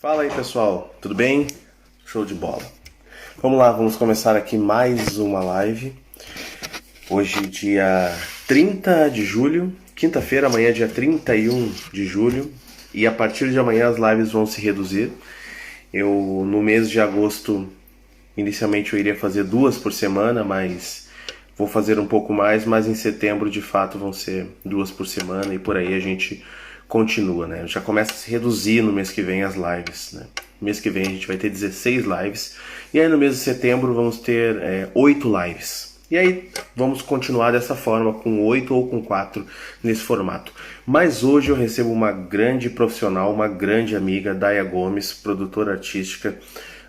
Fala aí pessoal, tudo bem? Show de bola. Vamos lá, vamos começar aqui mais uma live. Hoje dia 30 de julho, quinta-feira, amanhã dia 31 de julho. E a partir de amanhã as lives vão se reduzir. No mês de agosto, inicialmente eu iria fazer 2 por semana, mas vou fazer um pouco mais, mas em setembro de fato vão ser 2 por semana e por aí a gente continua, né? Já começa a se reduzir no mês que vem as lives, né? No mês que vem a gente vai ter 16 lives e aí no mês de setembro vamos ter 8 lives. E aí vamos continuar dessa forma, com 8 ou com 4 nesse formato. Mas hoje eu recebo uma grande profissional, uma grande amiga, Daya Gomes, produtora artística,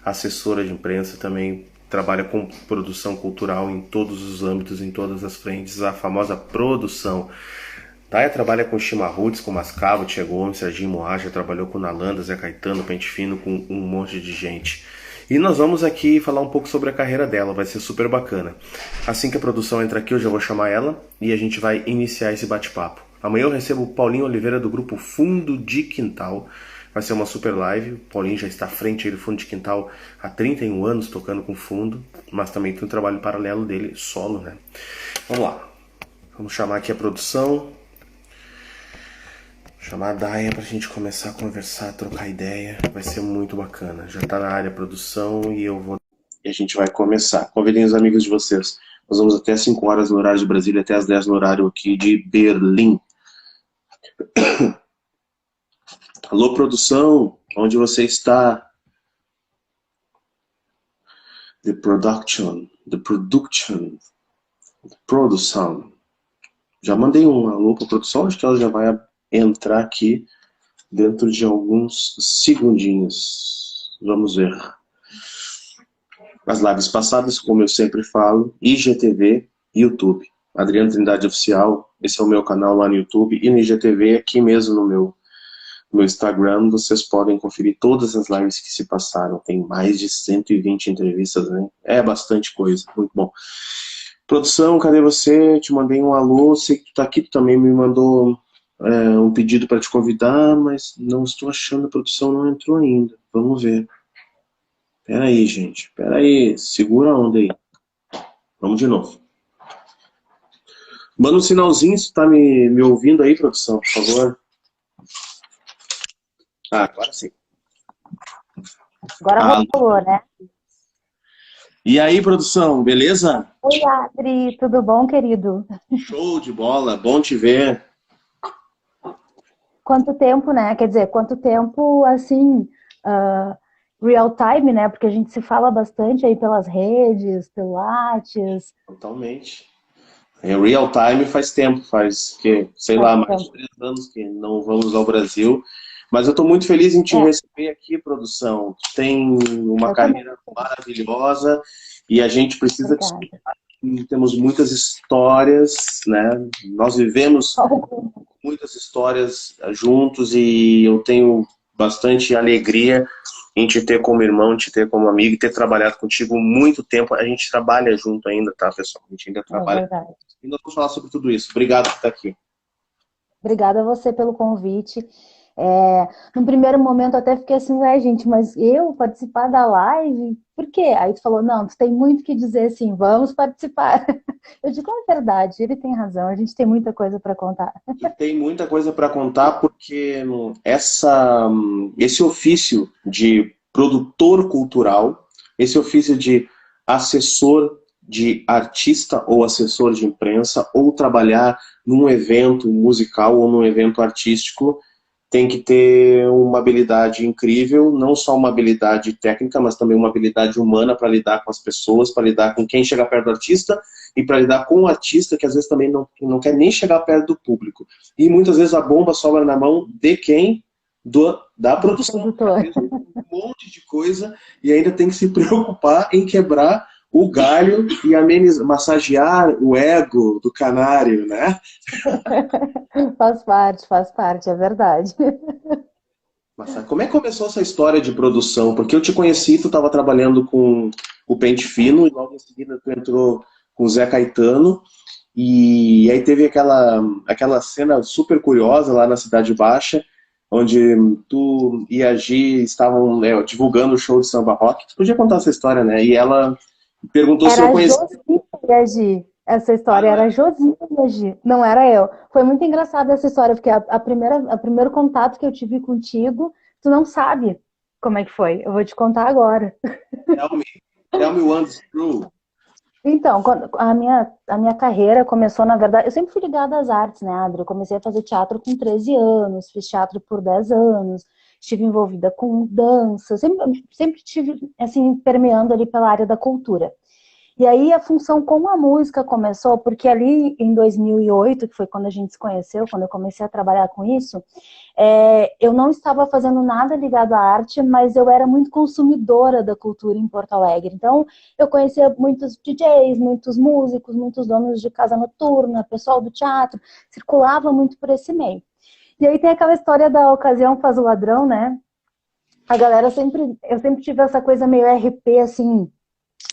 assessora de imprensa, também trabalha com produção cultural em todos os âmbitos, em todas as frentes, a famosa produção. Daya trabalha com chimarruts, com Mascavo, Tia Gomes, Serginho Moá, já trabalhou com Nalanda, Zé Caetano, Pente Fino, com um monte de gente. E nós vamos aqui falar um pouco sobre a carreira dela, vai ser super bacana. Assim que a produção entra aqui, eu já vou chamar ela e a gente vai iniciar esse bate-papo. Amanhã eu recebo o Paulinho Oliveira do grupo Fundo de Quintal. Vai ser uma super live. O Paulinho já está à frente aí do Fundo de Quintal há 31 anos tocando com fundo, mas também tem um trabalho paralelo dele, solo, né? Vamos lá. Vamos chamar aqui a produção. Chamar a Daya pra gente começar a conversar, trocar ideia. Vai ser muito bacana. Já tá na área produção e a gente vai começar. Convidem os amigos de vocês. Nós vamos até 5 horas no horário de Brasília, até as 10 no horário aqui de Berlim. Alô, produção, onde você está? The production. Já mandei um alô pra produção, acho que ela já vai entrar aqui dentro de alguns segundinhos. Vamos ver. As lives passadas, como eu sempre falo, IGTV, YouTube. Adriano Trindade Oficial, esse é o meu canal lá no YouTube, e no IGTV, aqui mesmo no meu Instagram, vocês podem conferir todas as lives que se passaram. Tem mais de 120 entrevistas, né? É bastante coisa, muito bom. Produção, cadê você? Te mandei um alô, sei que tu tá aqui, tu também me mandou um pedido para te convidar, mas não estou achando, a produção não entrou ainda. Vamos ver. Pera aí, gente. Pera aí. Segura a onda aí. Vamos de novo. Manda um sinalzinho se tá me ouvindo aí, produção, por favor. Ah, agora sim. Agora rolou, né? E aí, produção, beleza? Oi, Adri, tudo bom, querido? Show de bola, bom te ver. Quanto tempo, né? Quer dizer, quanto tempo, assim, real time, né? Porque a gente se fala bastante aí pelas redes, pelo Lattes. Totalmente. Real time faz tempo, sei lá, mais de 3 anos que não vamos ao Brasil. Mas eu estou muito feliz em te receber aqui, produção. Tu tem uma carreira maravilhosa e a gente precisa te explicar. Temos muitas histórias, né? Nós vivemos muitas histórias juntos e eu tenho bastante alegria em te ter como irmão, te ter como amigo e ter trabalhado contigo muito tempo. A gente trabalha junto ainda, tá, pessoal? A gente ainda trabalha. E nós vamos falar sobre tudo isso. Obrigado por estar aqui. Obrigada a você pelo convite. No primeiro momento eu até fiquei assim, gente, mas eu participar da live? Por quê? Aí tu falou, não, tu tem muito que dizer assim, vamos participar. Eu digo, é verdade, ele tem razão, a gente tem muita coisa para contar. E tem muita coisa para contar porque esse ofício de produtor cultural, esse ofício de assessor de artista ou assessor de imprensa, ou trabalhar num evento musical ou num evento artístico, tem que ter uma habilidade incrível, não só uma habilidade técnica, mas também uma habilidade humana para lidar com as pessoas, para lidar com quem chega perto do artista e para lidar com o artista que às vezes também não quer nem chegar perto do público. E muitas vezes a bomba sobra na mão de quem? Da produção. Um monte de coisa e ainda tem que se preocupar em quebrar o galho e massagear o ego do canário, né? Faz parte, é verdade. Mas como é que começou essa história de produção? Porque eu te conheci, tu estava trabalhando com o Pente Fino, e logo em seguida tu entrou com o Zé Caetano, e aí teve aquela cena super curiosa lá na Cidade Baixa, onde tu e a Gi estavam, né, divulgando o show de samba rock. Tu podia contar essa história, né? E ela perguntou se eu Era a conhecia. Josi e a Gi. Essa Ah, história não era a é? Josi e a Gi, não era eu. Foi muito engraçada essa história, porque o primeiro contato que eu tive contigo, tu não sabe como é que foi. Eu vou te contar agora. Tell me one's true. Então, quando a minha carreira começou, na verdade, eu sempre fui ligada às artes, né, Adri? Eu comecei a fazer teatro com 13 anos, fiz teatro por 10 anos, estive envolvida com dança, sempre estive, assim, permeando ali pela área da cultura. E aí a função com a música começou, porque ali em 2008, que foi quando a gente se conheceu, quando eu comecei a trabalhar com isso, eu não estava fazendo nada ligado à arte, mas eu era muito consumidora da cultura em Porto Alegre. Então, eu conhecia muitos DJs, muitos músicos, muitos donos de casa noturna, pessoal do teatro, circulava muito por esse meio. E aí tem aquela história da ocasião faz o ladrão, né? A galera eu sempre tive essa coisa meio RP, assim,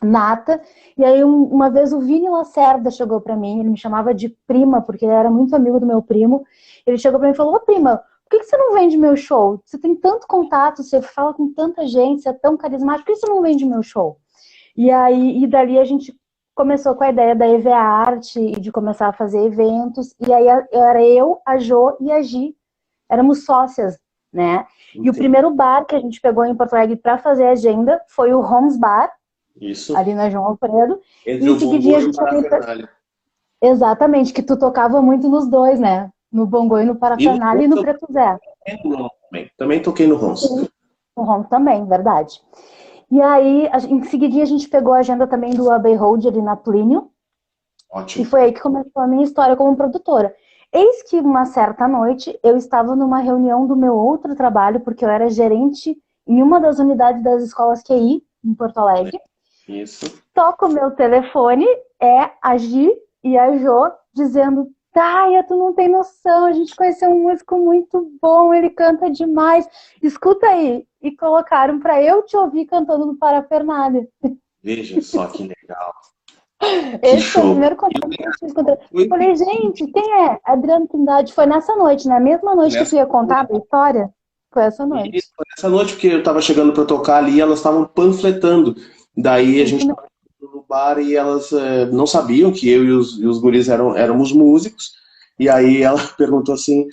nata. E aí uma vez o Vini Lacerda chegou para mim, ele me chamava de prima, porque ele era muito amigo do meu primo. Ele chegou para mim e falou: "Ô prima, por que você não vende meu show? Você tem tanto contato, você fala com tanta gente, você é tão carismático, por que você não vende meu show?" E aí, e dali a gente começou com a ideia da EVA Arte e de começar a fazer eventos. E aí era eu, a Jo e a Gi, éramos sócias, né? E o Entendi. primeiro bar que a gente pegou em Porto Alegre para fazer agenda foi o Homes Bar, Isso. ali na João Alfredo, e Entre em o seguidinha Bongo a e o gente também. Parafernália. Exatamente, que tu tocava muito nos dois, né? No Bongô e no E no Parafernália e Rons no eu Preto Zé. toquei no Rons também. Também toquei no Rons. Sim, no Rom também, verdade. E aí, em seguidinha, a gente pegou a agenda também do Abbey Road ali na Plínio, e Ótimo. foi aí que começou a minha história como produtora. Eis que uma certa noite eu estava numa reunião do meu outro trabalho, porque eu era gerente em uma das unidades das escolas QI, em Porto Alegre. Isso. Toco o meu telefone, é a Gi e a Jo dizendo: Taia, tu não tem noção, a gente conheceu um músico muito bom, ele canta demais, escuta aí. E colocaram para eu te ouvir cantando no Parafernália. Veja só que legal. Que Esse foi o show. primeiro contato que eu tive com ele. Eu Foi falei: gente, quem é? Adriano Trindade. Foi nessa noite, na mesma noite que tu nessa ia contar a história? Foi essa Isso, noite. foi nessa noite, porque eu tava chegando para tocar ali, elas estavam panfletando. Daí a Isso gente mesmo. tava no bar e elas não sabiam que eu e os guris éramos músicos. E aí ela perguntou assim: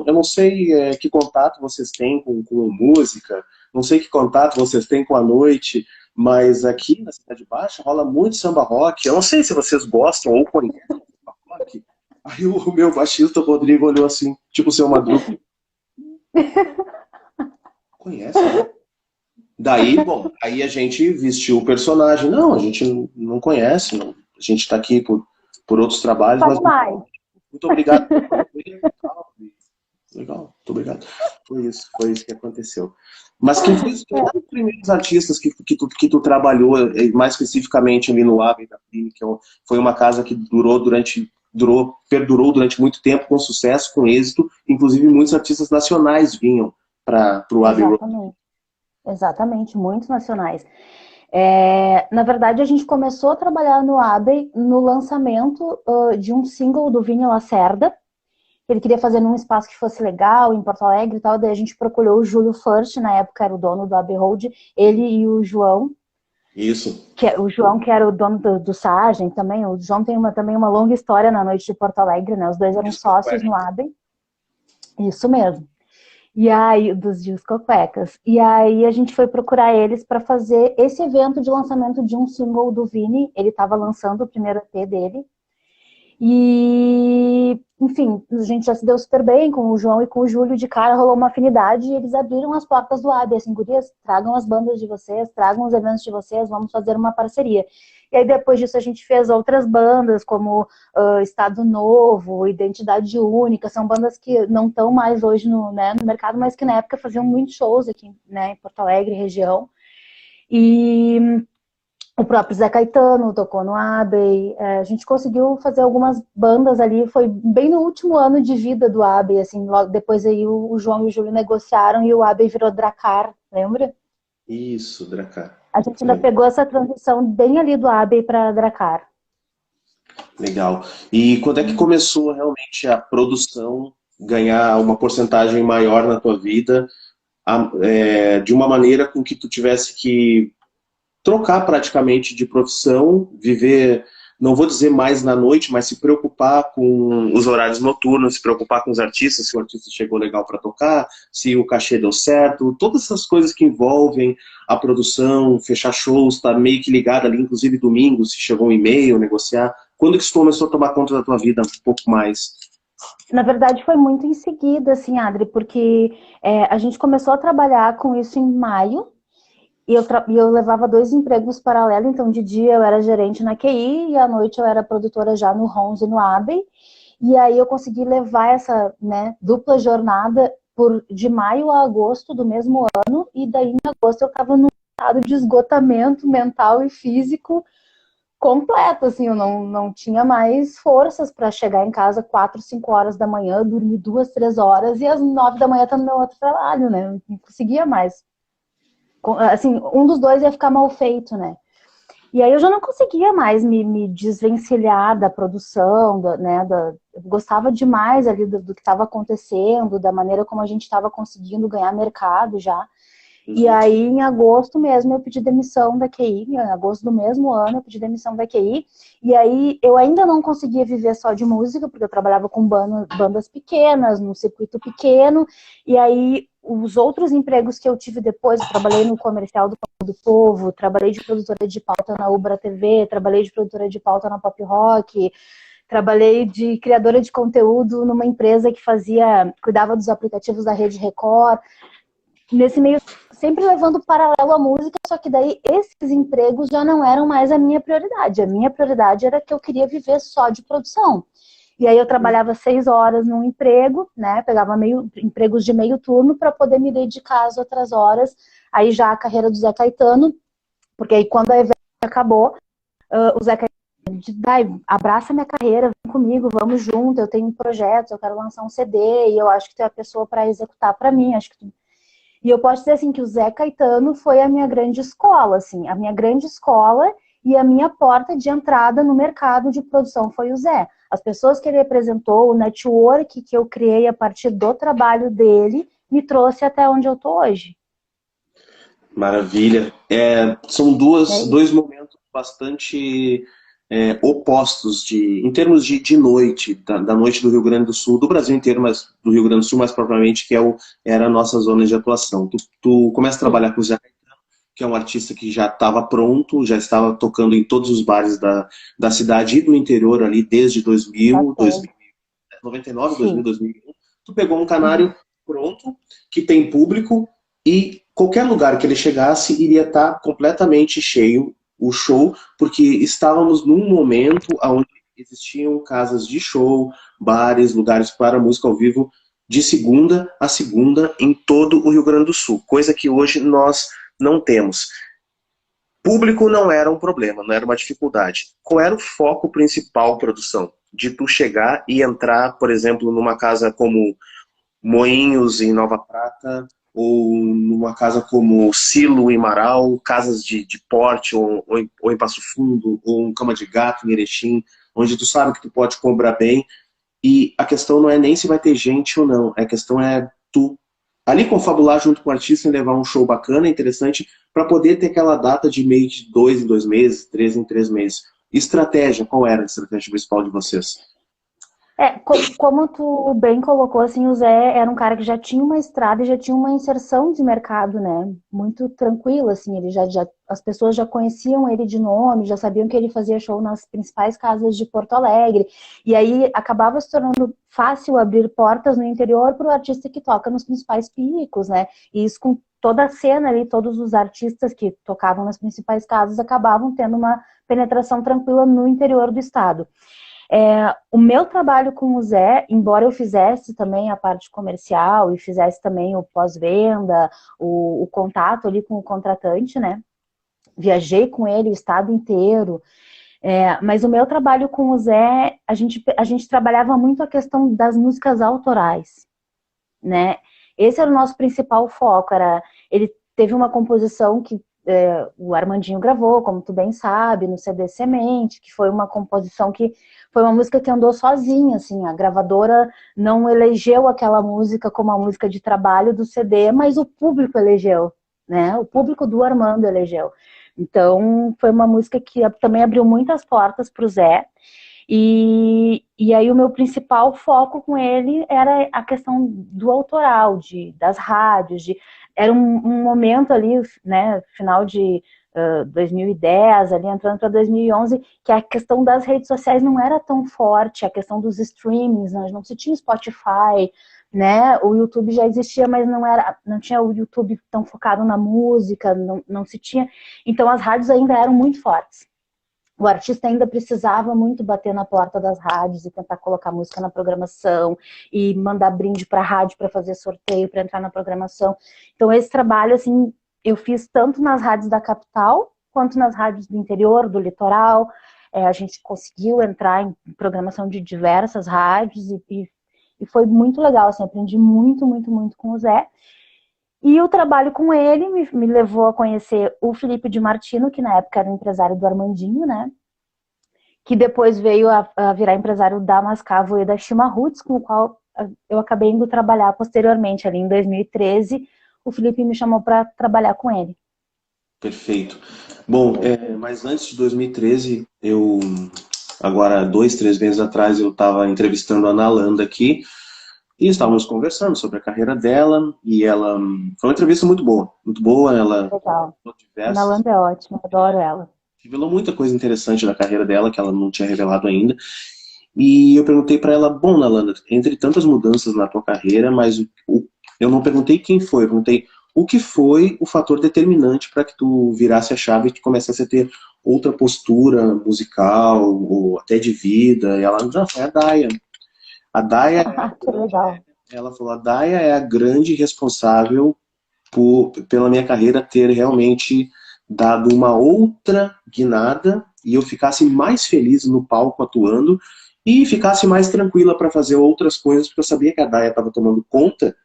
eu não sei que contato vocês têm com música, não sei que contato vocês têm com a noite, mas aqui na Cidade Baixa rola muito samba rock. Eu não sei se vocês gostam ou conhecem samba rock. Aí o meu baixista, o Rodrigo, olhou assim, tipo o seu Madruga, conhece, não? Daí, bom, aí a gente vestiu o personagem. Não, a gente não conhece, não. A gente está aqui por outros trabalhos, Fale mas mais. muito obrigado pelo convite e tal. Legal, muito obrigado. Foi isso que aconteceu. Mas quem foram os primeiros artistas que tu trabalhou, mais especificamente ali no Abbey da Clínica? Foi uma casa que perdurou durante muito tempo, com sucesso, com êxito. Inclusive, muitos artistas nacionais vinham para o Abbey Road. Exatamente. Exatamente, muitos nacionais. Na verdade, a gente começou a trabalhar no Abbey no lançamento de um single do Vini Lacerda. Ele queria fazer num espaço que fosse legal, em Porto Alegre e tal. Daí a gente procurou o Júlio First, na época era o dono do Abbey Road, ele e o João, Isso. o João que era o dono do Sargent também. O João tem também uma longa história na noite de Porto Alegre, né? Os dois eram Isso, sócios no Abbey. Isso mesmo. E aí, dos Disco Cuecas. E aí a gente foi procurar eles para fazer esse evento de lançamento de um single do Vini. Ele estava lançando o primeiro EP dele. E, enfim, a gente já se deu super bem com o João e com o Júlio, de cara rolou uma afinidade e eles abriram as portas do AB, assim, gurias, tragam as bandas de vocês, tragam os eventos de vocês, vamos fazer uma parceria. E aí depois disso a gente fez outras bandas, como Estado Novo, Identidade Única, são bandas que não estão mais hoje no mercado, mas que na época faziam muitos shows aqui, né, em Porto Alegre, região. E o próprio Zé Caetano tocou no Abbey. A gente conseguiu fazer algumas bandas ali. Foi bem no último ano de vida do Abbey, assim. Logo depois aí o João e o Júlio negociaram e o Abbey virou Dracar, lembra? Isso, Dracar. A gente ainda pegou essa transição bem ali do Abbey para Dracar. Legal. E quando é que começou realmente a produção ganhar uma porcentagem maior na tua vida, de uma maneira com que tu tivesse que trocar praticamente de profissão, viver, não vou dizer mais na noite, mas se preocupar com os horários noturnos, se preocupar com os artistas, se o artista chegou legal para tocar, se o cachê deu certo, todas essas coisas que envolvem a produção, fechar shows, tá meio que ligado ali, inclusive domingo, se chegou um e-mail, negociar. Quando que isso começou a tomar conta da tua vida um pouco mais? Na verdade, foi muito em seguida, assim, Adri, porque a gente começou a trabalhar com isso em maio, e eu levava 2 empregos paralelos, então de dia eu era gerente na QI e à noite eu era produtora já no Rons e no Abbey. E aí eu consegui levar essa, né, dupla jornada de maio a agosto do mesmo ano, e daí em agosto eu estava num estado de esgotamento mental e físico completo, assim, eu não tinha mais forças para chegar em casa 4, 5 horas da manhã, dormir 2, 3 horas e às 9 da manhã estar no meu outro trabalho, né? Não conseguia mais. Assim, um dos dois ia ficar mal feito, né? E aí eu já não conseguia mais me desvencilhar da produção, né? Eu gostava demais ali do que estava acontecendo, da maneira como a gente estava conseguindo ganhar mercado já. E aí, em agosto mesmo, eu pedi demissão da QI, em agosto do mesmo ano, eu pedi demissão da QI, e aí eu ainda não conseguia viver só de música, porque eu trabalhava com bandas pequenas, num circuito pequeno, e aí os outros empregos que eu tive depois, eu trabalhei no comercial do Pão do Povo, trabalhei de produtora de pauta na Ubra TV, trabalhei de produtora de pauta na Pop Rock, trabalhei de criadora de conteúdo numa empresa que cuidava dos aplicativos da Rede Record, nesse meio, sempre levando paralelo à música, só que daí esses empregos já não eram mais a minha prioridade. A minha prioridade era que eu queria viver só de produção. E aí eu trabalhava 6 horas num emprego, né? Pegava empregos de meio turno para poder me dedicar às outras horas. Aí já a carreira do Zé Caetano, porque aí quando a evento acabou, o Zé Caetano disse, abraça minha carreira, vem comigo, vamos junto, eu tenho um projeto, eu quero lançar um CD, e eu acho que tu é a pessoa para executar para mim, acho que tu... E eu posso dizer assim que o Zé Caetano foi a minha grande escola, assim, a minha grande escola e a minha porta de entrada no mercado de produção foi o Zé. As pessoas que ele apresentou, o network que eu criei a partir do trabalho dele, me trouxe até onde eu tô hoje. Maravilha. São dois momentos bastante opostos em termos de noite, da noite do Rio Grande do Sul, do Brasil inteiro, mas do Rio Grande do Sul mais propriamente, que era a nossa zona de atuação. Tu começa a trabalhar com o Zé Caetano, que é um artista que já estava pronto, já estava tocando em todos os bares da cidade e do interior ali desde 2000, 99, 2000, 2001. Tu pegou um canário pronto, que tem público, e qualquer lugar que ele chegasse iria estar completamente cheio o show, porque estávamos num momento onde existiam casas de show, bares, lugares para música ao vivo de segunda a segunda em todo o Rio Grande do Sul, coisa que hoje nós não temos. Público não era um problema, não era uma dificuldade. Qual era o foco principal, produção? De tu chegar e entrar, por exemplo, numa casa como Moinhos, em Nova Prata, ou numa casa como Silo, em Marau, casas de porte, ou em Passo Fundo, ou em Cama de Gato, em Erechim, onde tu sabe que tu pode cobrar bem, e a questão não é nem se vai ter gente ou não, a questão é tu ali confabular junto com o artista e levar um show bacana, interessante, para poder ter aquela data de meio de 2 em 2 meses, 3 em 3 meses. Estratégia, qual era a estratégia principal de vocês? Como tu bem colocou, assim, o Zé era um cara que já tinha uma estrada e já tinha uma inserção de mercado, né? Muito tranquilo, assim, as pessoas já conheciam ele de nome, já sabiam que ele fazia show nas principais casas de Porto Alegre, e aí acabava se tornando fácil abrir portas no interior para o artista que toca nos principais picos, né? E isso com toda a cena ali, todos os artistas que tocavam nas principais casas acabavam tendo uma penetração tranquila no interior do estado. O meu trabalho com o Zé, embora eu fizesse também a parte comercial e fizesse também o pós-venda, o contato ali com o contratante, né? Viajei com ele o estado inteiro, mas o meu trabalho com o Zé, a gente trabalhava muito a questão das músicas autorais, né? Esse era o nosso principal foco, ele teve uma composição que o Armandinho gravou, como tu bem sabe, no CD Semente, que foi uma composição que foi uma música que andou sozinha, assim, a gravadora não elegeu aquela música como a música de trabalho do CD, mas o público elegeu, né? O público do Armando elegeu. Então, foi uma música que também abriu muitas portas para o Zé. E aí o meu principal foco com ele era a questão do autoral, das rádios, era um momento ali, né, final de 2010, ali entrando para 2011, que a questão das redes sociais não era tão forte, a questão dos streamings, não se tinha Spotify, né, o YouTube já existia, mas não tinha o YouTube tão focado na música, não se tinha, então as rádios ainda eram muito fortes. O artista ainda precisava muito bater na porta das rádios e tentar colocar música na programação e mandar brinde para a rádio para fazer sorteio, para entrar na programação. Então esse trabalho, assim, eu fiz tanto nas rádios da capital, quanto nas rádios do interior, do litoral. A gente conseguiu entrar em programação de diversas rádios e foi muito legal, assim, aprendi muito, muito, muito com o Zé. E o trabalho com ele me levou a conhecer o Felipe de Martino, que na época era empresário do Armandinho, né? Que depois veio a virar empresário da Mascavo e da Shima Roots, com o qual eu acabei indo trabalhar posteriormente, ali em 2013. O Felipe me chamou para trabalhar com ele. Perfeito. Bom, mas antes de 2013, agora 2, 3 meses atrás, eu estava entrevistando a Nalanda aqui, e estávamos conversando sobre a carreira dela, e ela foi uma entrevista muito boa, ela legal. A Nalanda é ótima, adoro ela. Revelou muita coisa interessante da carreira dela, que ela não tinha revelado ainda, e eu perguntei para ela, bom, Nalanda, entre tantas mudanças na tua carreira, mas eu não perguntei quem foi, eu perguntei o que foi o fator determinante para que tu virasse a chave e que começasse a ter outra postura musical, ou até de vida, e ela, não, foi a Daia. A Daia, que legal. Ela falou, a Daia é a grande responsável pela minha carreira ter realmente dado uma outra guinada e eu ficasse mais feliz no palco atuando e ficasse mais tranquila para fazer outras coisas, porque eu sabia que a Daia estava tomando conta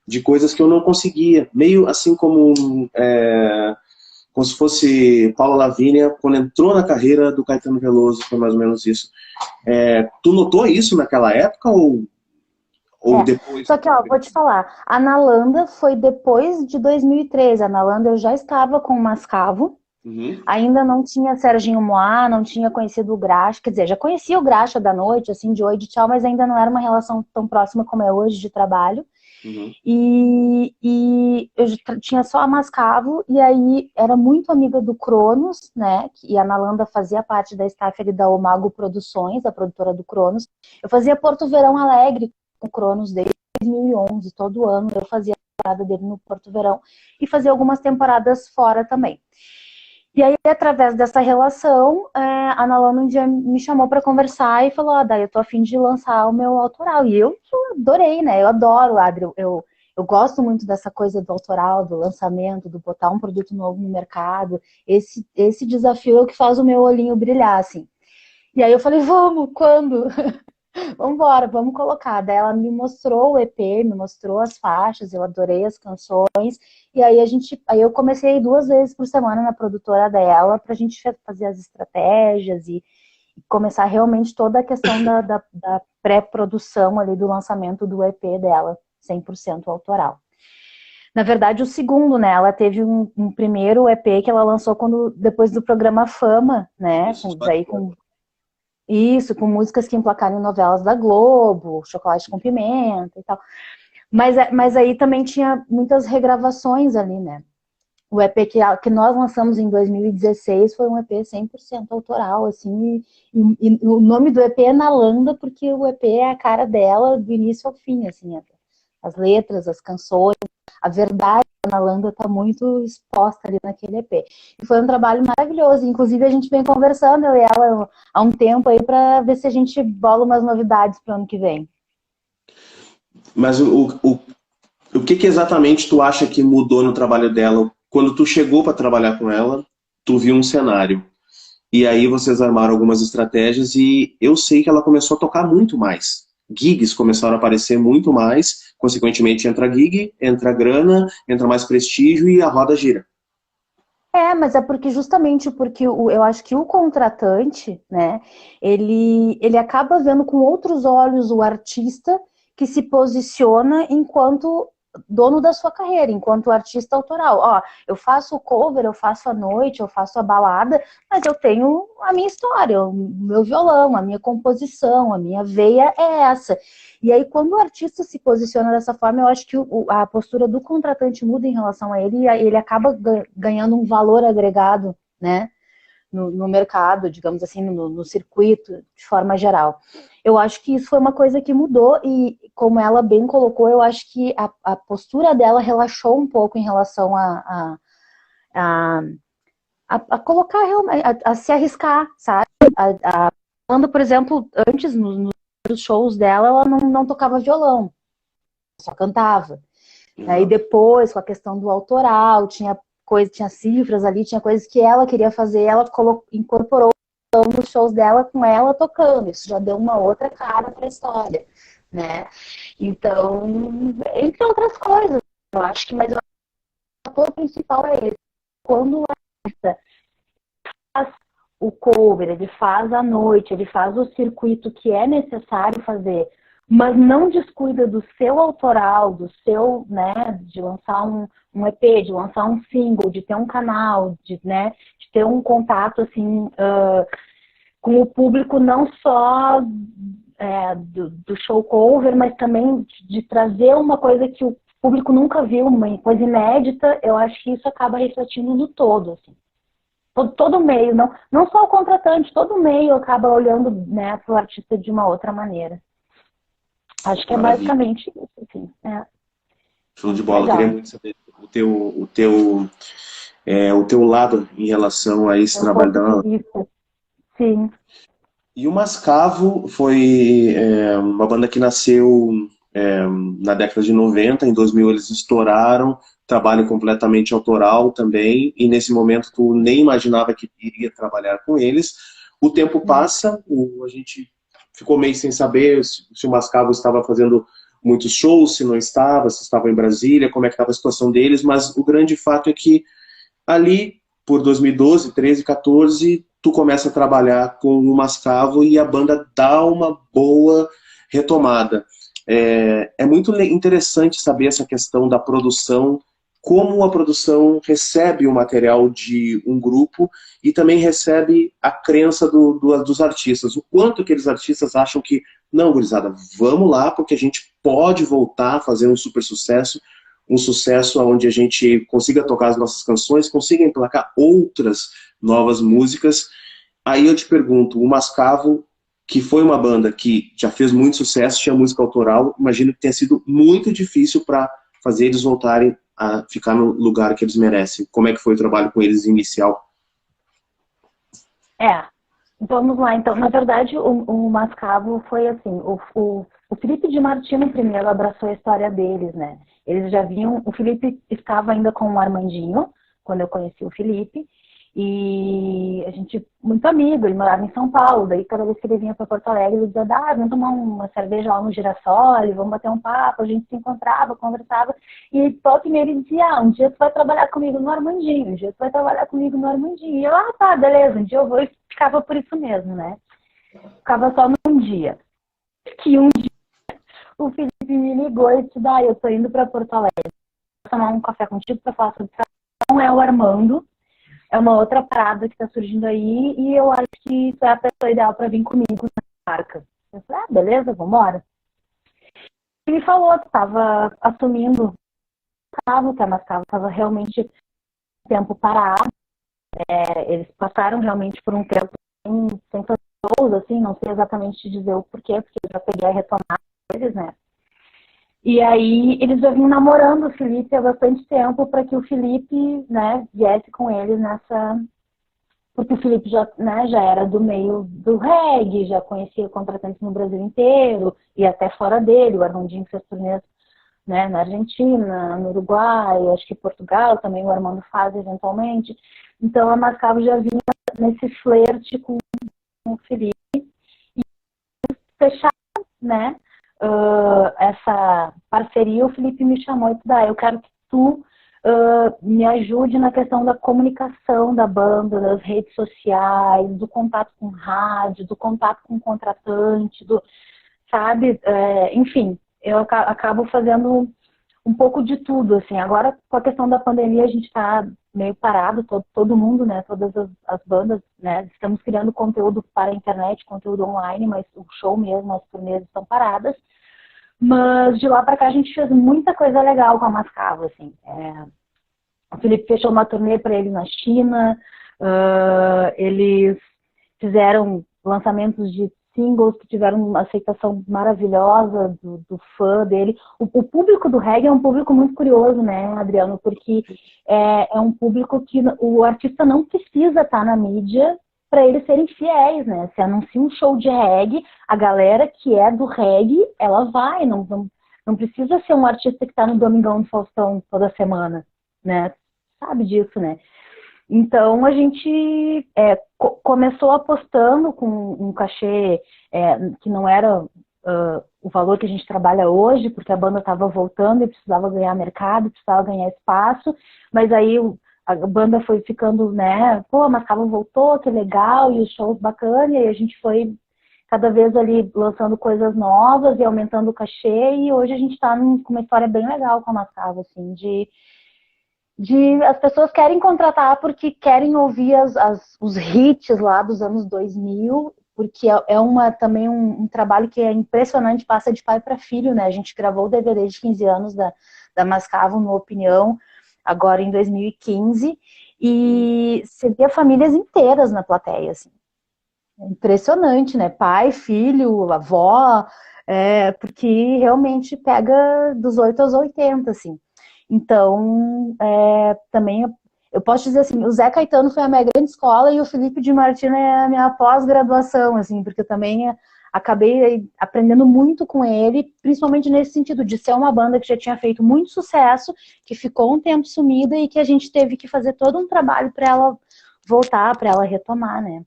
de coisas que eu não conseguia. Meio assim como se fosse Paula Lavínia, quando entrou na carreira do Caetano Veloso, foi mais ou menos isso. Tu notou isso naquela época ou depois? Só que, vou te falar, a Nalanda foi depois de 2013. A Nalanda eu já estava com o Mascavo, ainda não tinha Serginho Moá, não tinha conhecido o Graxa, quer dizer, já conhecia o Graxa da noite, assim, de oi, de tchau, mas ainda não era uma relação tão próxima como é hoje de trabalho. E eu tinha só a Mascavo, e aí era muito amiga do Cronos, né, e a Nalanda fazia parte da staff ali da Omago Produções, a produtora do Cronos. Eu fazia Porto Verão Alegre com o Cronos desde 2011, todo ano eu fazia a temporada dele no Porto Verão, e fazia algumas temporadas fora também. E aí, através dessa relação, a Nalanda um dia me chamou para conversar e falou, daí eu tô a fim de lançar o meu autoral. E eu adorei, né? Eu adoro, Adri. Eu gosto muito dessa coisa do autoral, do lançamento, do botar um produto novo no mercado. Esse desafio é o que faz o meu olhinho brilhar, assim. E aí eu falei, vamos, quando? Vamos embora, vamos colocar. Daí ela me mostrou o EP, me mostrou as faixas, eu adorei as canções. E aí eu comecei 2 vezes por semana na produtora dela pra gente fazer as estratégias e começar realmente toda a questão da pré-produção ali do lançamento do EP dela, 100% autoral. Na verdade, o segundo, né? Ela teve um primeiro EP que ela lançou depois do programa Fama, né? Com músicas que emplacaram em novelas da Globo, Chocolate com Pimenta e tal. Mas aí também tinha muitas regravações ali, né? O EP que nós lançamos em 2016 foi um EP 100% autoral, assim, e o nome do EP é Nalanda, porque o EP é a cara dela do início ao fim, assim, as letras, as canções, a verdade da Nalanda está muito exposta ali naquele EP. E foi um trabalho maravilhoso, inclusive a gente vem conversando, eu e ela, há um tempo aí, para ver se a gente bola umas novidades para o ano que vem. Mas o que exatamente tu acha que mudou no trabalho dela? Quando tu chegou para trabalhar com ela, tu viu um cenário. E aí vocês armaram algumas estratégias e eu sei que ela começou a tocar muito mais. Gigs começaram a aparecer muito mais, consequentemente entra gig, entra grana, entra mais prestígio e a roda gira. Mas é porque justamente porque eu acho que o contratante, né, ele acaba vendo com outros olhos o artista que se posiciona enquanto dono da sua carreira, enquanto artista autoral. Ó, eu faço o cover, eu faço a noite, eu faço a balada, mas eu tenho a minha história, o meu violão, a minha composição, a minha veia é essa. E aí, quando o artista se posiciona dessa forma, eu acho que a postura do contratante muda em relação a ele e ele acaba ganhando um valor agregado, né, no mercado, digamos assim, no circuito, de forma geral. Eu acho que isso foi uma coisa que mudou e, como ela bem colocou, eu acho que a postura dela relaxou um pouco em relação a, a colocar, a se arriscar, sabe? Quando, por exemplo, antes, nos shows dela, ela não tocava violão, só cantava. Aí depois, com a questão do autoral, tinha cifras ali, tinha coisas que ela queria fazer, ela incorporou nos shows dela com ela tocando. Isso já deu uma outra cara para a história, né? Então, entre outras coisas, eu acho que, mas o fator principal é esse. Quando o artista faz o cover, ele faz a noite, ele faz o circuito que é necessário fazer, mas não descuida do seu autoral, do seu, né, de lançar um EP, de lançar um single, de ter um canal, né, de ter um contato, assim, com o público, não só do show cover, mas também de trazer uma coisa que o público nunca viu, uma coisa inédita. Eu acho que isso acaba refletindo no todo, assim. Todo meio, não só o contratante, todo meio acaba olhando, né, para o artista de uma outra maneira. Acho que é basicamente isso, assim. Show de bola. Eu queria muito saber o teu lado em relação a esse É um trabalho ponto de dela. vista. Sim. E o Mascavo foi uma banda que nasceu na década de 90. Em 2000 eles estouraram, trabalho completamente autoral também, e nesse momento tu nem imaginava que iria trabalhar com eles. O tempo passa, a gente ficou meio sem saber se o Mascavo estava fazendo muitos shows, se não estava, se estava em Brasília, como é que estava a situação deles, mas o grande fato é que ali, por 2012, 13, 14, tu começa a trabalhar com o Mascavo e a banda dá uma boa retomada. É muito interessante saber essa questão da produção, como a produção recebe o material de um grupo e também recebe a crença dos artistas. O quanto aqueles artistas acham que, não, gurizada, vamos lá, porque a gente pode voltar a fazer um sucesso onde a gente consiga tocar as nossas canções, consiga emplacar outras novas músicas. Aí eu te pergunto, o Mascavo, que foi uma banda que já fez muito sucesso, tinha música autoral, imagino que tenha sido muito difícil para fazer eles voltarem a ficar no lugar que eles merecem. Como é que foi o trabalho com eles inicial? Vamos lá. Então, na verdade, o Mascavo foi assim, o Felipe de Martino primeiro abraçou a história deles, né? Eles já vinham, o Felipe estava ainda com o Armandinho, quando eu conheci o Felipe, e a gente, muito amigo, ele morava em São Paulo, daí cada vez que ele vinha para Porto Alegre, ele dizia, vamos tomar uma cerveja lá no Girassol, vamos bater um papo, a gente se encontrava, conversava, e volta e meia ele dizia, um dia tu vai trabalhar comigo no Armandinho, um dia tu vai trabalhar comigo no Armandinho, e eu, tá, beleza, um dia eu vou, e ficava por isso mesmo, né? Ficava só num dia. Que um dia o Felipe me ligou e disse, eu tô indo para Porto Alegre, vou tomar um café contigo para falar sobre isso. Não é o Armando, é uma outra parada que está surgindo aí e eu acho que tu é a pessoa ideal para vir comigo na marca. Eu falei, beleza, vambora. Ele falou que estava assumindo que a Mascavo estava realmente tempo parado. Eles passaram realmente por um tempo sem fazer shows, assim, não sei exatamente te dizer o porquê, porque eu já peguei a retomar eles, né? E aí eles já vinham namorando o Felipe há bastante tempo para que o Felipe, né, viesse com eles nessa... Porque o Felipe já, né, já era do meio do reggae, já conhecia contratantes no Brasil inteiro e até fora dele. O Armandinho fez turnês, né, na Argentina, no Uruguai, acho que Portugal também o Armando faz eventualmente. Então a Mascavo já vinha nesse flerte com o Felipe e fechar, né, essa parceria. O Felipe me chamou e disse, eu quero que tu me ajude na questão da comunicação da banda, das redes sociais, do contato com rádio, do contato com o contratante, sabe? Enfim, eu acabo fazendo um pouco de tudo, assim. Agora, com a questão da pandemia, a gente está meio parado, todo mundo, né? Todas as bandas, né? Estamos criando conteúdo para a internet, conteúdo online, mas o show mesmo, as turnês estão paradas. Mas de lá para cá a gente fez muita coisa legal com a Mascavo, assim. O Felipe fechou uma turnê para ele na China, eles fizeram lançamentos de singles que tiveram uma aceitação maravilhosa do fã dele. O público do reggae é um público muito curioso, né, Adriano? Porque é um público que o artista não precisa estar na mídia para eles serem fiéis, né? Se anuncia um show de reggae, a galera que é do reggae, ela vai, não precisa ser um artista que está no Domingão do Faustão toda semana, né? Sabe disso, né? Então, a gente começou apostando com um cachê que não era o valor que a gente trabalha hoje, porque a banda estava voltando e precisava ganhar mercado, precisava ganhar espaço, mas aí a banda foi ficando, né, pô, a Mascavo voltou, que legal, e os shows bacana, e a gente foi cada vez ali lançando coisas novas e aumentando o cachê, e hoje a gente está com uma história bem legal com a Mascavo, assim, de as pessoas querem contratar porque querem ouvir os hits lá dos anos 2000, porque também um trabalho que é impressionante, passa de pai para filho, né? A gente gravou o DVD de 15 anos da Mascavo, no Opinião, agora em 2015, e você via famílias inteiras na plateia, assim. É impressionante, né? Pai, filho, avó, porque realmente pega dos 8 aos 80, assim. Então, também eu posso dizer assim, o Zé Caetano foi a minha grande escola e o Felipe de Martino é a minha pós-graduação, assim, porque eu também acabei aprendendo muito com ele, principalmente nesse sentido de ser uma banda que já tinha feito muito sucesso, que ficou um tempo sumida e que a gente teve que fazer todo um trabalho para ela voltar, para ela retomar, né?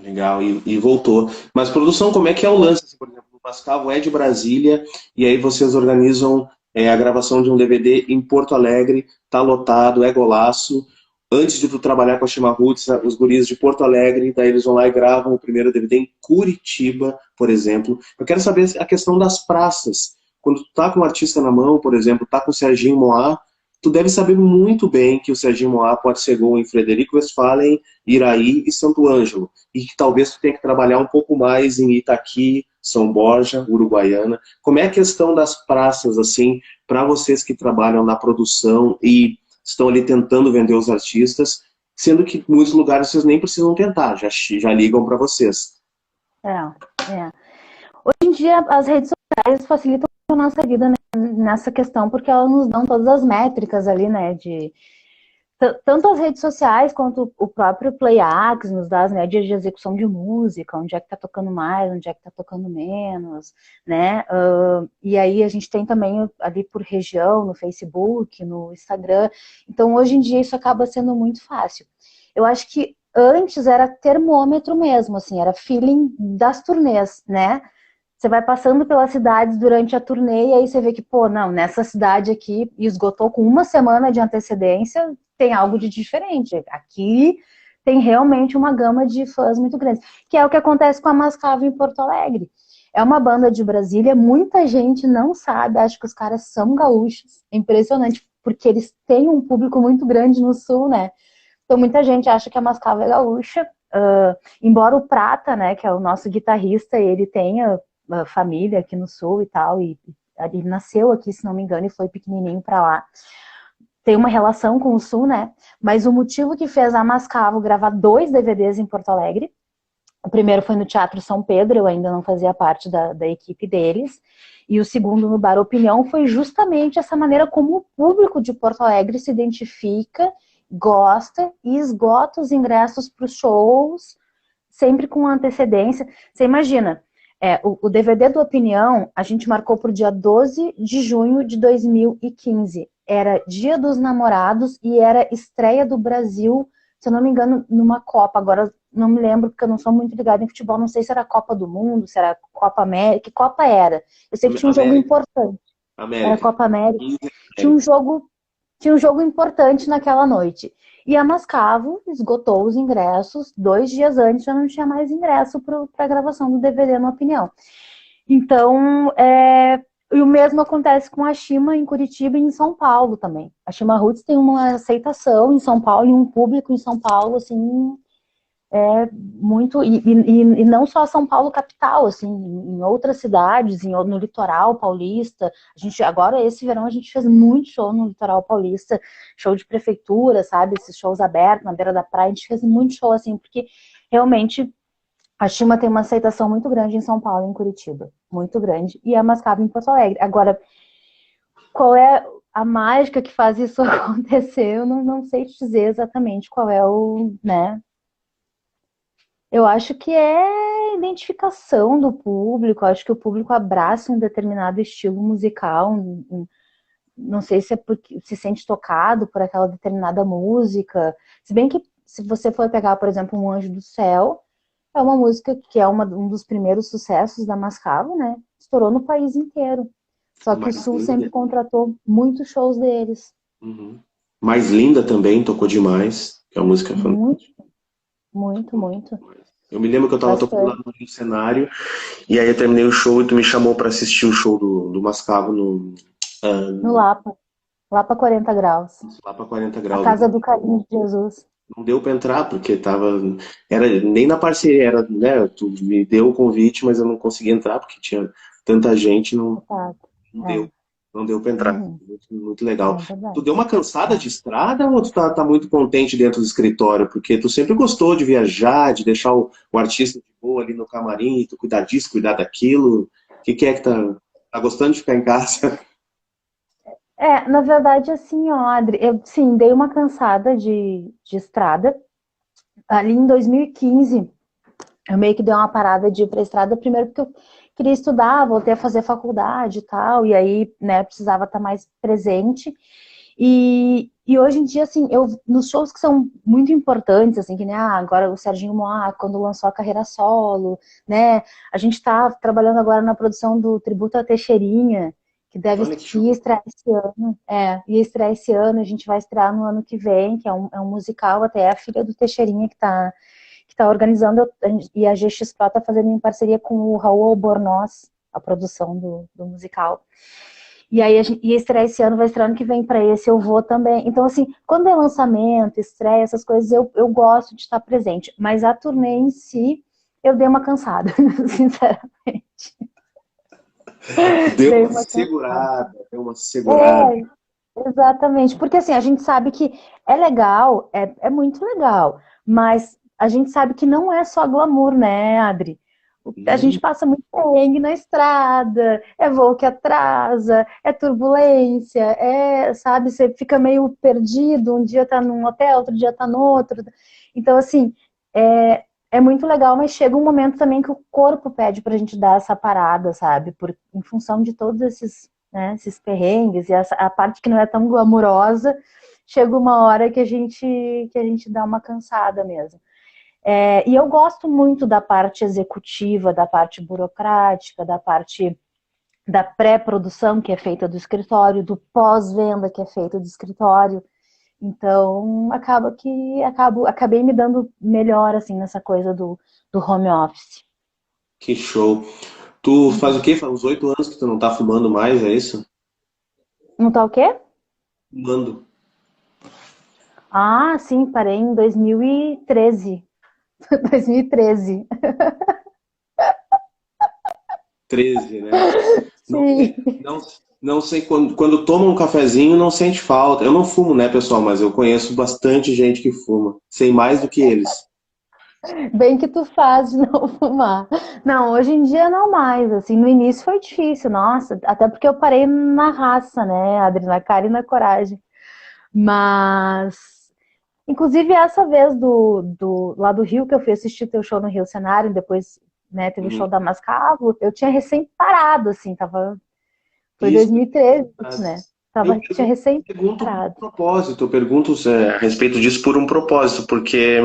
Legal, e voltou. Mas, produção, como é que é o lance? Assim, por exemplo, o Mascavo é de Brasília, e aí vocês organizam a gravação de um DVD em Porto Alegre, tá lotado, é golaço. Antes de tu trabalhar com a Shima Roots, os guris de Porto Alegre, daí eles vão lá e gravam o primeiro DVD em Curitiba, por exemplo. Eu quero saber a questão das praças. Quando tu tá com um artista na mão, por exemplo, tá com o Serginho Moá, tu deve saber muito bem que o Serginho Moá pode ser gol em Frederico Westphalen, Iraí e Santo Ângelo. E que talvez tu tenha que trabalhar um pouco mais em Itaqui, São Borja, Uruguaiana. Como é a questão das praças, assim, para vocês que trabalham na produção e estão ali tentando vender os artistas, sendo que em muitos lugares vocês nem precisam tentar, já ligam para vocês. Hoje em dia, as redes sociais facilitam a nossa vida, né, nessa questão, porque elas nos dão todas as métricas ali, né, tanto as redes sociais quanto o próprio Playax nos dá as médias de execução de música, onde é que tá tocando mais, onde é que tá tocando menos, né? E aí a gente tem também ali por região, no Facebook, no Instagram. Então hoje em dia isso acaba sendo muito fácil. Eu acho que antes era termômetro mesmo, assim, era feeling das turnês, né? Você vai passando pelas cidades durante a turnê e aí você vê que, pô, não, nessa cidade aqui esgotou com uma semana de antecedência, tem algo de diferente. Aqui tem realmente uma gama de fãs muito grande, que é o que acontece com a Mascavo em Porto Alegre. É uma banda de Brasília, muita gente não sabe, acho que os caras são gaúchos, é impressionante, porque eles têm um público muito grande no Sul, né? Então muita gente acha que a Mascavo é gaúcha, embora o Prata, né, que é o nosso guitarrista, ele tenha família aqui no Sul e tal, e ele nasceu aqui, se não me engano, e foi pequenininho pra lá. Tem uma relação com o Sul, né? Mas o motivo que fez a Mascavo gravar 2 DVDs em Porto Alegre, o primeiro foi no Teatro São Pedro, eu ainda não fazia parte da equipe deles, e o segundo no Bar Opinião foi justamente essa maneira como o público de Porto Alegre se identifica, gosta e esgota os ingressos para os shows, sempre com antecedência. Você imagina, o DVD do Opinião, a gente marcou para o dia 12 de junho de 2015. Era Dia dos Namorados e era estreia do Brasil, se eu não me engano, numa Copa. Agora não me lembro, porque eu não sou muito ligada em futebol. Não sei se era Copa do Mundo, se era Copa América. Que Copa era? Eu sei que tinha um jogo importante. América. Era Copa América. Tinha um jogo tinha um jogo importante naquela noite. E a Mascavo esgotou os ingressos 2 dias antes, já não tinha mais ingresso para a gravação do DVD, na opinião. Então, e o mesmo acontece com a Shima em Curitiba e em São Paulo também. A Shima Roots tem uma aceitação em São Paulo e um público em São Paulo, assim, muito, e não só São Paulo capital, assim, em outras cidades, no litoral paulista. A gente, agora, esse verão, a gente fez muito show no litoral paulista, show de prefeitura, sabe, esses shows abertos na beira da praia, a gente fez muito show, assim, porque realmente a Shima tem uma aceitação muito grande em São Paulo e em Curitiba, muito grande, e a Mascavo em Porto Alegre. Agora, qual é a mágica que faz isso acontecer? Eu não sei te dizer exatamente qual é o, né, eu acho que é identificação do público, eu acho que o público abraça um determinado estilo musical, não sei se é porque se sente tocado por aquela determinada música, se bem que se você for pegar, por exemplo, Um Anjo do Céu, é uma música que é um dos primeiros sucessos da Mascavo, né? Estourou no país inteiro. Só que o Mais Sul sempre linda. contratou muitos shows deles. Uhum. Mais linda também, tocou demais. Que é uma música Muito, fantástica. muito, muito. Eu me lembro que eu tava tocando lá Bastante. no Rio Cenário, e aí eu terminei o show e tu me chamou pra assistir o show do Mascavo No Lapa. Lapa 40 graus. lá pra 40 A graus. Casa do Carinho de Jesus. Não deu pra entrar, porque era nem na parceria, era, né, tu me deu o convite, mas eu não consegui entrar, porque tinha tanta gente, não, Tá. não deu. É. Não deu pra entrar. Uhum. Muito, muito legal. É Tu verdade. deu uma cansada É. de estrada ou tu tá muito contente dentro do escritório? Porque tu sempre gostou de viajar, de deixar o artista de boa ali no camarim, tu cuidar disso, cuidar daquilo. O que é que tá gostando de ficar em casa? Na verdade, assim, ó, Adri, eu sim, dei uma cansada de estrada. Ali em 2015, eu meio que dei uma parada de ir pra estrada, primeiro porque eu queria estudar, voltei a fazer faculdade e tal, e aí, né, precisava estar mais presente. E hoje em dia, assim, nos shows que são muito importantes, assim, que nem agora o Serginho Moá, quando lançou a carreira solo, né? A gente tá trabalhando agora na produção do Tributo à Teixeirinha, que Olha que ia show. estrear esse ano. Ia estrear esse ano, a gente vai estrear no ano que vem, que é um musical, até é a filha do Teixeirinha que tá organizando, e a GX Pro tá fazendo em parceria com o Raul Albornoz, a produção do musical. E aí a gente ia estrear esse ano, vai estrear ano que vem para esse, eu vou também. Então, assim, quando é lançamento, estreia, essas coisas, eu gosto de estar presente. Mas a turnê em si, eu dei uma cansada, sinceramente. Deu Dei uma uma cansada. segurada, deu uma segurada. É, exatamente. Porque assim, a gente sabe que é legal, é muito legal, mas a gente sabe que não é só glamour, né, Adri? A gente passa muito perrengue na estrada, é voo que atrasa, é turbulência, sabe, você fica meio perdido, um dia tá num hotel, outro dia tá no outro. Então, assim, é muito legal, mas chega um momento também que o corpo pede pra gente dar essa parada, sabe? Em função de todos esses, né, esses perrengues e a parte que não é tão glamurosa, chega uma hora que a gente dá uma cansada mesmo. E eu gosto muito da parte executiva, da parte burocrática, da parte da pré-produção que é feita do escritório, do pós-venda que é feita do escritório. Então, acabei me dando melhor assim nessa coisa do home office. Que show. Tu faz o Uhum. quê? Faz uns 8 anos que tu não tá fumando mais, é isso? Não tá o quê? Fumando. Ah, sim, parei em 2013. 2013. 13, né? Não sei, Sim. não sei quando toma um cafezinho não sente falta. Eu não fumo, né, pessoal, mas eu conheço bastante gente que fuma. Sei mais do que eles. Bem que tu faz de não fumar. Não, hoje em dia não mais, assim, no início foi difícil, nossa, até porque eu parei na raça, né, Adri, na cara e na coragem. Mas, inclusive essa vez lá do Rio, que eu fui assistir teu show no Rio Cenário, depois, né, teve o show Uhum. da Mascavo, eu tinha recém parado, assim, foi Isso. 2013, né, Eu tinha pergunto, recém pergunto por um parado. propósito, eu pergunto a respeito disso por um propósito, porque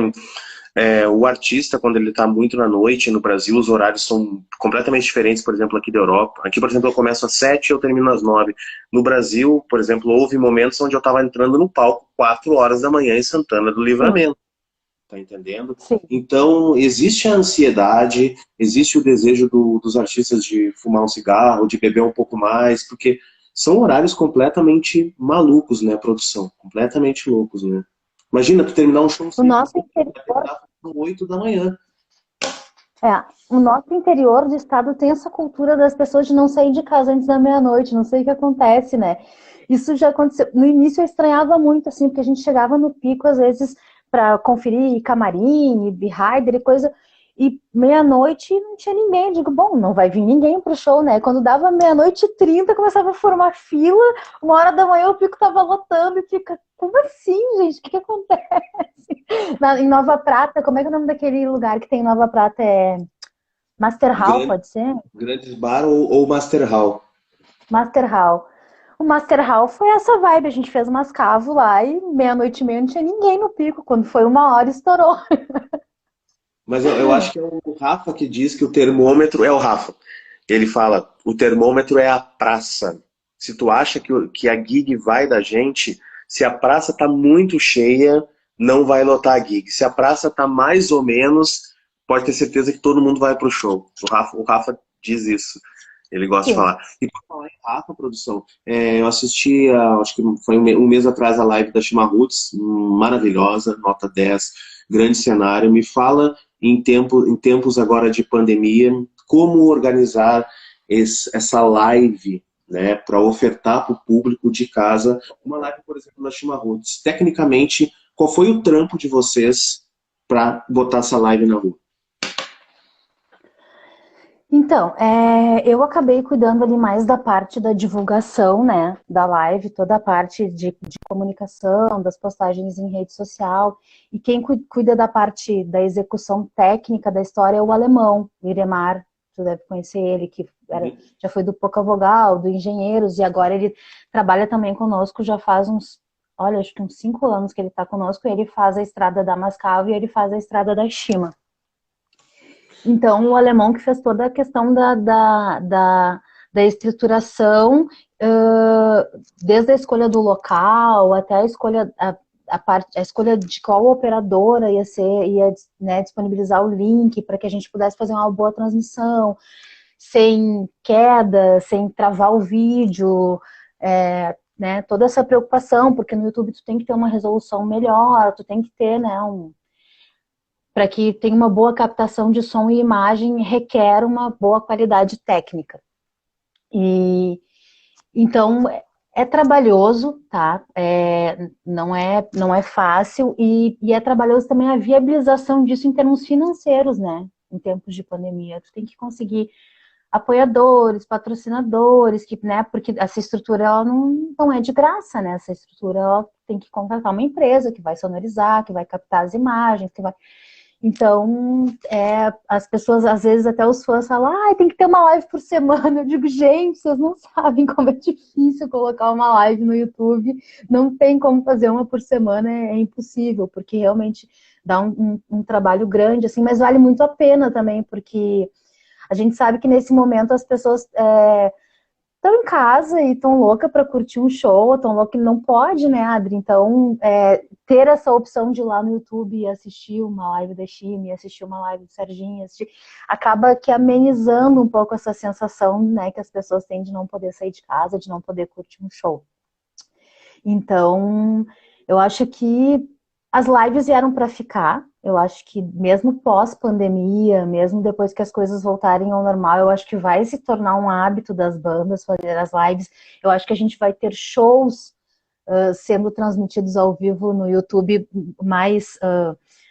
O artista, quando ele está muito na noite no Brasil, os horários são completamente diferentes, por exemplo, aqui da Europa. Aqui, por exemplo, eu começo às 7 e eu termino às 9. No Brasil, por exemplo, houve momentos onde eu estava entrando no palco 4 horas da manhã em Santana do Sim, Livramento. Tá entendendo? sim. Então, existe a ansiedade, existe o desejo dos artistas de fumar um cigarro, de beber um pouco mais, porque são horários completamente malucos, né, produção? Completamente loucos, né? Imagina tu terminar um show O 6 nosso interior, às 8 da manhã. o nosso interior do estado tem essa cultura das pessoas de não sair de casa antes da meia-noite, não sei o que acontece, né? Isso já aconteceu. No início eu estranhava muito, assim, porque a gente chegava no pico, às vezes, para conferir camarim, behinder e coisa, e meia-noite não tinha ninguém. Eu digo, bom, não vai vir ninguém pro show, né? Quando dava meia-noite e 30, começava a formar fila, 1 hora da manhã o pico tava lotando e fica, como assim, gente? O que acontece? Em Nova Prata, como é que é o nome daquele lugar que tem em Nova Prata? É Master Hall, Grande, pode ser? grandes bar ou Master Hall. Master Hall. O Master Hall foi essa vibe, a gente fez umas cavos lá e meia-noite e meia não tinha ninguém no pico. Quando foi 1 hora, estourou. Mas eu acho que é o Rafa que diz que o termômetro é o Rafa. Ele fala, o termômetro é a praça. Se tu acha que a gig vai da gente, se a praça tá muito cheia, não vai lotar a gig. Se a praça tá mais ou menos, pode ter certeza que todo mundo vai pro show. O Rafa diz isso. Ele gosta de Sim. falar. E por falar em Rafa, produção, eu assisti, acho que foi um mês atrás, a live da Shima Roots, maravilhosa, nota 10, grande cenário. Me fala, em tempos agora de pandemia, como organizar essa live, né, para ofertar para o público de casa uma live, por exemplo, da Shima Roots. Tecnicamente, qual foi o trampo de vocês para botar essa live na rua? Então, eu acabei cuidando ali mais da parte da divulgação, né, da live, toda a parte de comunicação, das postagens em rede social, e quem cuida da parte da execução técnica da história é o alemão, o Iremar, tu deve conhecer ele, que já foi do Poca Vogal, do Engenheiros, e agora ele trabalha também conosco, já faz olha, acho que uns 5 anos que ele está conosco, ele faz a estrada da Mascavo e ele faz a estrada da Shima. Então, o alemão que fez toda a questão da estruturação, desde a escolha do local até a escolha, a escolha de qual operadora ia né, disponibilizar o link para que a gente pudesse fazer uma boa transmissão, sem queda, sem travar o vídeo, né, toda essa preocupação, porque no YouTube tu tem que ter uma resolução melhor, tu tem que ter, né, para que tenha uma boa captação de som e imagem, requer uma boa qualidade técnica. E então é trabalhoso, tá? Não é fácil e é trabalhoso também a viabilização disso em termos financeiros, né? Em tempos de pandemia, tu tem que conseguir apoiadores, patrocinadores, né? Porque essa estrutura ela não é de graça, né? Essa estrutura ela tem que contratar uma empresa que vai sonorizar, que vai captar as imagens, que vai. Então, as pessoas, às vezes, até os fãs falam, tem que ter uma live por semana. Eu digo, gente, vocês não sabem como é difícil colocar uma live no YouTube. Não tem como fazer uma por semana, é impossível, porque realmente dá um trabalho grande, assim, mas vale muito a pena também, porque a gente sabe que nesse momento as pessoas estão em casa e estão loucas para curtir um show, estão loucas que não pode, né, Adri? Então, ter essa opção de ir lá no YouTube e assistir uma live da Chime, assistir uma live do Serginho, acaba que amenizando um pouco essa sensação, né, que as pessoas têm de não poder sair de casa, de não poder curtir um show. Então, eu acho que as lives vieram para ficar. Eu acho que mesmo pós-pandemia, mesmo depois que as coisas voltarem ao normal, eu acho que vai se tornar um hábito das bandas fazer as lives. Eu acho que a gente vai ter shows sendo transmitidos ao vivo no YouTube mais,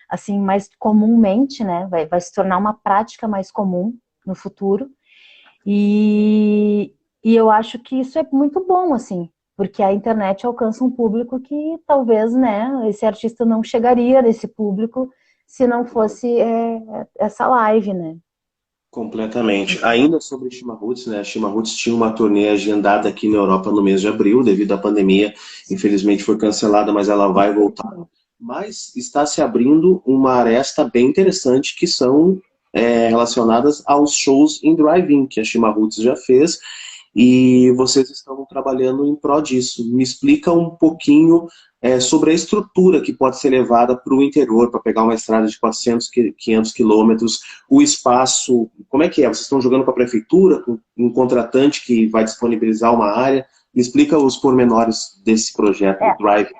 assim, mais comumente, né? Vai se tornar uma prática mais comum no futuro. E eu acho que isso é muito bom, assim, porque a internet alcança um público que talvez, né, esse artista não chegaria nesse público se não fosse essa live, né? Completamente. Ainda sobre Shima Roots, né? A Shima Roots tinha uma turnê agendada aqui na Europa no mês de abril, devido à pandemia. Infelizmente foi cancelada, mas ela vai voltar mas está se abrindo uma aresta bem interessante que são relacionadas aos shows em drive-in, que a Chimarruts já fez, e vocês estão trabalhando em prol disso. Me explica um pouquinho sobre a estrutura que pode ser levada para o interior, para pegar uma estrada de 400, 500 quilômetros, o espaço, como é que é? Vocês estão jogando com a prefeitura, com um contratante que vai disponibilizar uma área? Me explica os pormenores desse projeto É, Drive.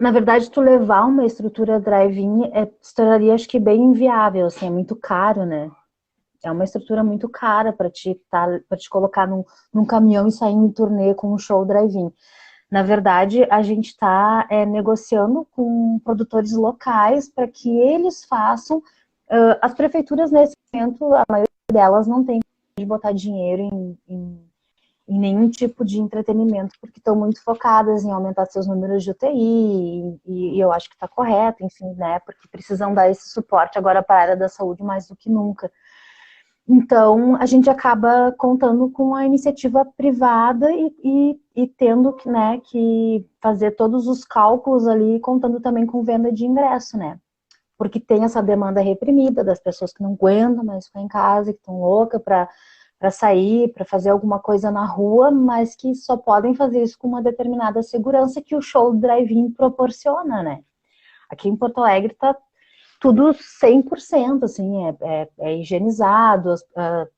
na verdade, tu levar uma estrutura drive-in se tornaria, acho que, bem inviável, assim, é muito caro, né? É uma estrutura muito cara para te colocar num caminhão e sair em turnê com um show drive-in. Na verdade, a gente está negociando com produtores locais para que eles façam. As prefeituras, nesse momento, a maioria delas não tem de botar dinheiro em nenhum tipo de entretenimento, porque estão muito focadas em aumentar seus números de UTI, e eu acho que está correto, enfim, né? Porque precisam dar esse suporte agora para a área da saúde mais do que nunca. Então, a gente acaba contando com a iniciativa privada e tendo né, que fazer todos os cálculos ali, contando também com venda de ingresso, né? Porque tem essa demanda reprimida das pessoas que não aguentam mais ficar em casa, que estão loucas para sair, para fazer alguma coisa na rua, mas que só podem fazer isso com uma determinada segurança que o show drive-in proporciona, né? Aqui em Porto Alegre está tudo 100%, assim, é higienizado,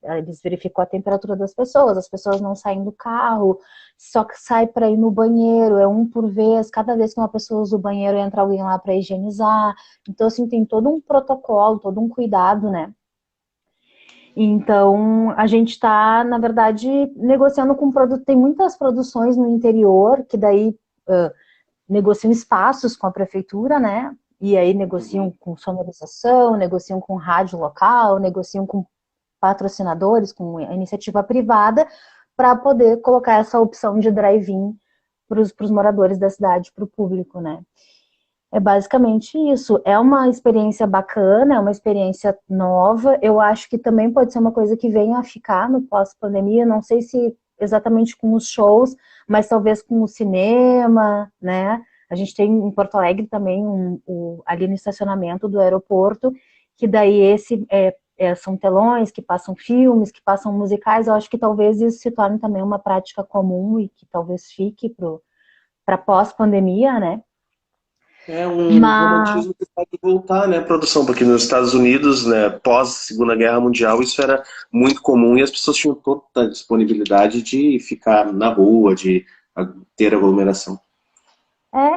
eles verificam a temperatura das pessoas, as pessoas não saem do carro, só que sai para ir no banheiro, é um por vez, cada vez que uma pessoa usa o banheiro, entra alguém lá para higienizar, então, assim, tem todo um protocolo, todo um cuidado, né? Então, a gente está, na verdade, negociando com produto, tem muitas produções no interior, que daí negociam espaços com a prefeitura, né? E aí negociam com sonorização, negociam com rádio local, negociam com patrocinadores, com a iniciativa privada, para poder colocar essa opção de drive-in para os moradores da cidade, para o público, né? É basicamente isso. É uma experiência bacana, é uma experiência nova. Eu acho que também pode ser uma coisa que venha a ficar no pós-pandemia. Não sei se exatamente com os shows, mas talvez com o cinema, né? A gente tem em Porto Alegre também ali no estacionamento do aeroporto, que daí são telões que passam filmes, que passam musicais. Eu acho que talvez isso se torne também uma prática comum e que talvez fique para pós-pandemia, né? É um Mas romantismo que pode voltar, né, produção? Porque nos Estados Unidos, né, pós Segunda Guerra Mundial, isso era muito comum e as pessoas tinham toda a disponibilidade de ficar na rua, de ter aglomeração.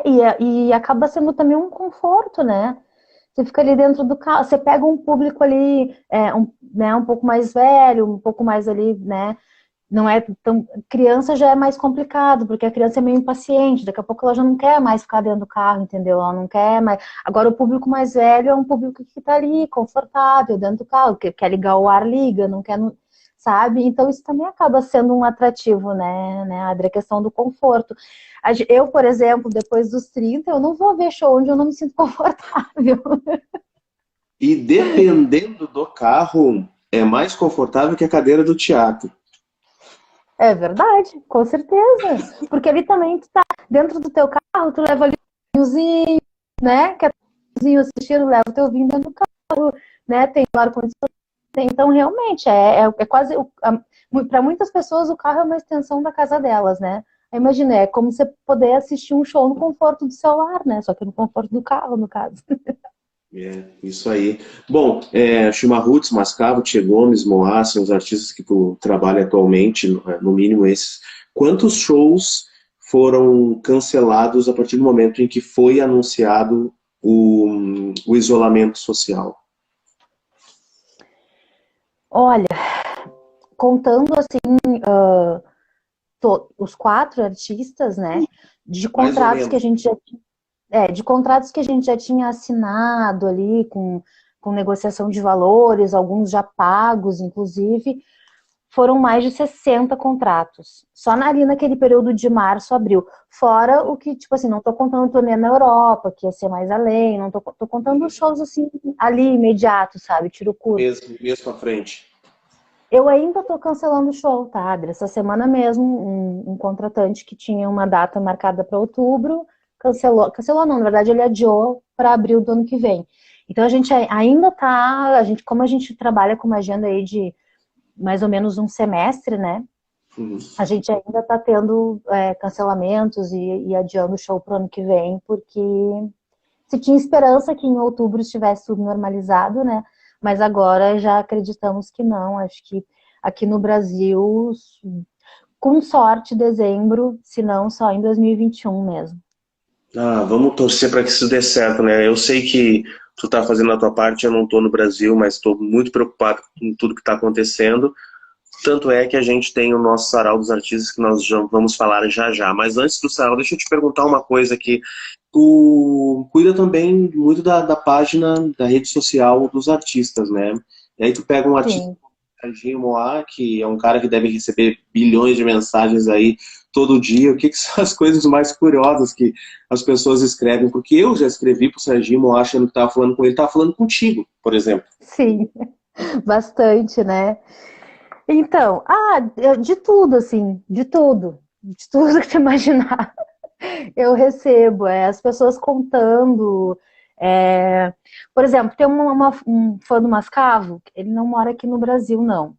e acaba sendo também um conforto, né? Você fica ali dentro do carro, você pega um público ali, um pouco mais velho, um pouco mais ali, né? Não é tão. Criança já é mais complicado, porque a criança é meio impaciente, daqui a pouco ela já não quer mais ficar dentro do carro, entendeu? Ela não quer mais. Agora, o público mais velho é um público que está ali, confortável, dentro do carro, que quer ligar o ar, liga, não quer. Sabe? Então, isso também acaba sendo um atrativo, né, Adri? A questão do conforto. Eu, por exemplo, depois dos 30, eu não vou ver show onde eu não me sinto confortável. E dependendo do carro, é mais confortável que a cadeira do teatro. É verdade, com certeza. Porque ali também tu tá dentro do teu carro, tu leva ali um vinhozinho, né? Quer um vinhozinho assistindo, leva o teu vinho dentro do carro, né? Tem o ar-condicionado. Então, realmente, é quase. Para muitas pessoas, o carro é uma extensão da casa delas, né? Imagina, é como você poder assistir um show no conforto do celular, né? Só que no conforto do carro, no caso. É, isso aí. Bom, Chimarruts, Mascavo, Tia Gomes, Moá, são os artistas que tu trabalha atualmente, no mínimo esses. Quantos shows foram cancelados a partir do momento em que foi anunciado o isolamento social? Olha, contando assim, os 4 artistas, né? De Mais ou contratos que a menos. gente já de contratos que a gente já tinha assinado ali com negociação de valores, alguns já pagos, inclusive, foram mais de 60 contratos. Só ali naquele período de março, abril. Fora o que, tipo assim, não tô contando turnê na Europa, que ia ser mais além, não tô contando os shows assim, ali, imediato, sabe? Tiro curto. Mês pra frente. Eu ainda tô cancelando o show, tá, Adri? Essa semana mesmo, um contratante que tinha uma data marcada para outubro cancelou não, na verdade ele adiou para abril do ano que vem. Então a gente ainda tá, como a gente trabalha com uma agenda aí de mais ou menos um semestre, né? Uhum. A gente ainda está tendo cancelamentos e adiando o show para o ano que vem, porque se tinha esperança que em outubro estivesse tudo normalizado, né? Mas agora já acreditamos que não. Acho que aqui no Brasil, com sorte, dezembro, se não só em 2021 mesmo. Ah, vamos torcer para que isso dê certo, né? Eu sei que tu tá fazendo a tua parte, eu não tô no Brasil, mas estou muito preocupado com tudo que está acontecendo. Tanto é que a gente tem o nosso Sarau dos Artistas, que nós já vamos falar já já. Mas antes do Sarau, deixa eu te perguntar uma coisa aqui. Tu cuida também muito da página da rede social dos artistas, né? E aí tu pega um artista Sim. como o Serginho Moá, que é um cara que deve receber bilhões de mensagens aí todo dia. O que são as coisas mais curiosas que as pessoas escrevem? Porque eu já escrevi pro Serginho Moá achando que estava falando com ele, estava falando contigo, por exemplo. Sim, bastante, né? Então, de tudo, assim, de tudo que tu imaginar, eu recebo, as pessoas contando, por exemplo, tem um fã do Mascavo, ele não mora aqui no Brasil, não,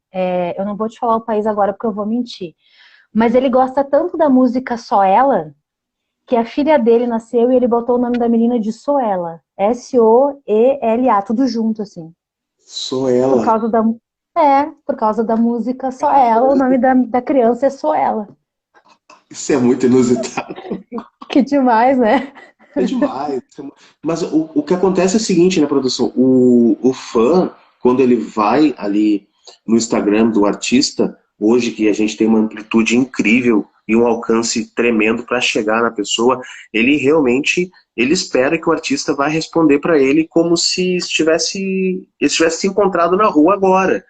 eu não vou te falar o país agora porque eu vou mentir, mas ele gosta tanto da música Só Ela, que a filha dele nasceu e ele botou o nome da menina de Soela, Soela, tudo junto, assim. Sou Por ela. causa da, por causa da música Só Ela, o nome da criança é Só Ela. Isso é muito inusitado. Que demais, né? É demais. Mas o que acontece é o seguinte, né, produção? O fã, quando ele vai ali no Instagram do artista, hoje que a gente tem uma amplitude incrível e um alcance tremendo para chegar na pessoa, ele realmente ele espera que o artista vá responder para ele como se estivesse se encontrado na rua agora.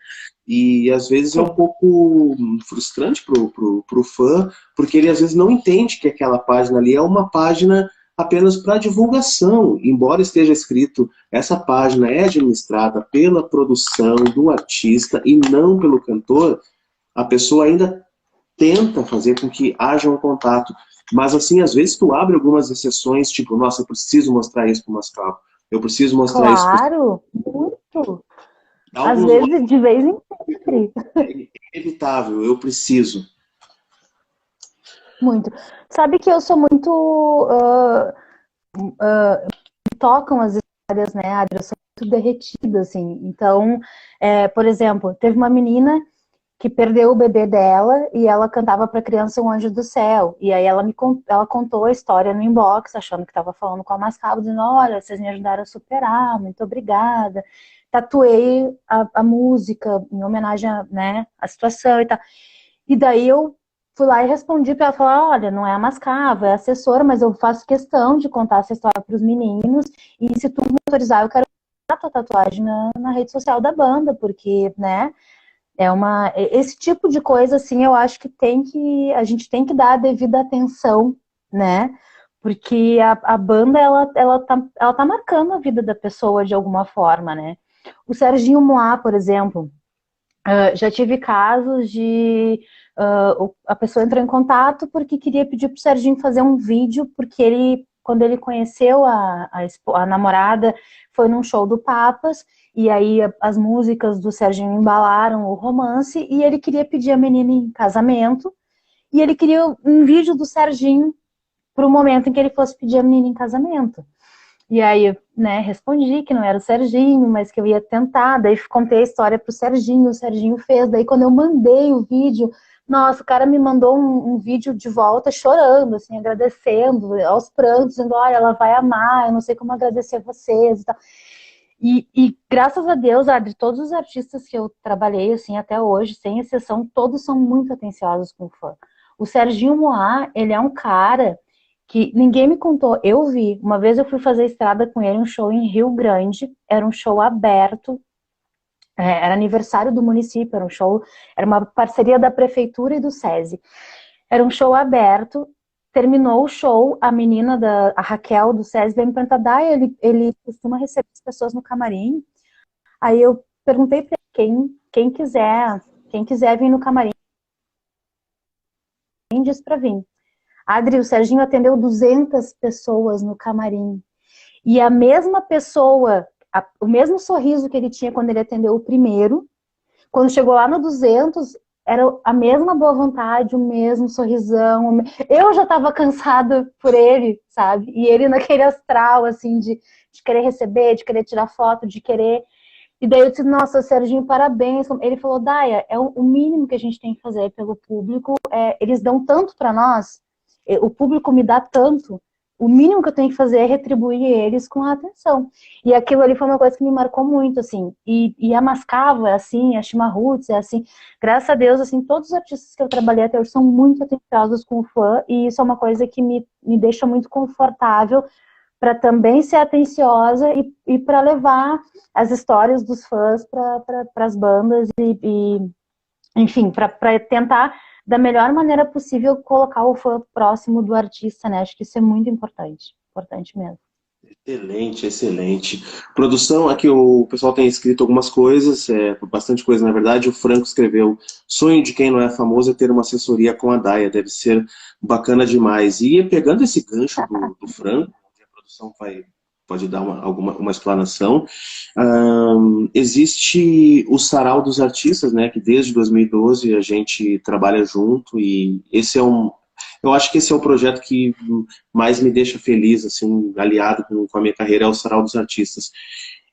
E às vezes é um Sim, pouco frustrante pro fã, porque ele às vezes não entende que aquela página ali é uma página apenas para divulgação, embora esteja escrito essa página é administrada pela produção do artista e não pelo cantor, a pessoa ainda tenta fazer com que haja um contato. Mas assim, às vezes tu abre algumas exceções, tipo, nossa, eu preciso mostrar isso pro Mascavo, eu preciso mostrar isso pro... claro, muito. Às Alguns vezes, de vez em sempre. é inevitável, eu preciso. Muito. Sabe que eu sou muito. Me tocam as histórias, né, Adri? Eu sou muito derretida, assim. Então, por exemplo, teve uma menina que perdeu o bebê dela e ela cantava para a criança Um Anjo do Céu. E aí ela contou a história no inbox, achando que estava falando com a Mascavo, dizendo: olha, vocês me ajudaram a superar, muito obrigada. Tatuei a música em homenagem a, né, a situação e tal. E daí eu fui lá e respondi para ela falar: olha, não é a Mascavo, é a assessora, mas eu faço questão de contar essa história para os meninos. E se tu me autorizar, eu quero a tua tatuagem na rede social da banda, porque, né? Esse tipo de coisa, assim, eu acho que a gente tem que dar a devida atenção, né? Porque a banda, ela tá marcando a vida da pessoa de alguma forma, né? O Serginho Moá, por exemplo, já tive casos de a pessoa entrou em contato porque queria pedir pro Serginho fazer um vídeo, porque quando ele conheceu a namorada, foi num show do Papas, e aí as músicas do Serginho embalaram o romance, e ele queria pedir a menina em casamento, e ele queria um vídeo do Serginho pro momento em que ele fosse pedir a menina em casamento. E aí, né, respondi que não era o Serginho, mas que eu ia tentar. Daí contei a história pro Serginho, o Serginho fez. Daí quando eu mandei o vídeo, nossa, o cara me mandou um vídeo de volta chorando, assim, agradecendo, aos prantos, dizendo: olha, ela vai amar, eu não sei como agradecer a vocês e tal. E graças a Deus, Adri, todos os artistas que eu trabalhei, assim, até hoje, sem exceção, todos são muito atenciosos com o fã. O Serginho Moá, ele é um cara que ninguém me contou, eu vi. Uma vez eu fui fazer estrada com ele, um show em Rio Grande, era um show aberto, era aniversário do município, era uma parceria da prefeitura e do SESI. Era um show aberto, terminou o show, a Raquel do SESI veio me perguntar: ele costuma receber as pessoas no camarim? Aí eu perguntei para quem quiser vir no camarim, diz para vir. Adri, o Serginho atendeu 200 pessoas no camarim. E a mesma pessoa, o mesmo sorriso que ele tinha quando ele atendeu o primeiro, quando chegou lá no 200, era a mesma boa vontade, o mesmo sorrisão. Eu já estava cansada por ele, sabe? E ele naquele astral, assim, de querer receber, de querer tirar foto, de querer... E daí eu disse, nossa, Serginho, parabéns. Ele falou, Daia, é o mínimo que a gente tem que fazer pelo público. Eles dão tanto para nós, o público me dá tanto, o mínimo que eu tenho que fazer é retribuir eles com a atenção. E aquilo ali foi uma coisa que me marcou muito, assim. E a Mascavo é assim, a Shima Roots é assim. Graças a Deus, assim, todos os artistas que eu trabalhei até hoje são muito atenciosos com o fã, e isso é uma coisa que me deixa muito confortável para também ser atenciosa e para levar as histórias dos fãs para as bandas enfim, para tentar da melhor maneira possível colocar o fã próximo do artista, né? Acho que isso é muito importante, importante mesmo. Excelente, excelente. Produção, aqui o pessoal tem escrito algumas coisas, bastante coisa na verdade. O Franco escreveu: sonho de quem não é famoso é ter uma assessoria com a Daia, deve ser bacana demais. E pegando esse gancho do Franco, a produção pode dar uma explanação. Existe o Sarau dos Artistas, né, que desde 2012 a gente trabalha junto, e eu acho que esse é o projeto que mais me deixa feliz, assim, aliado com a minha carreira, é o Sarau dos Artistas.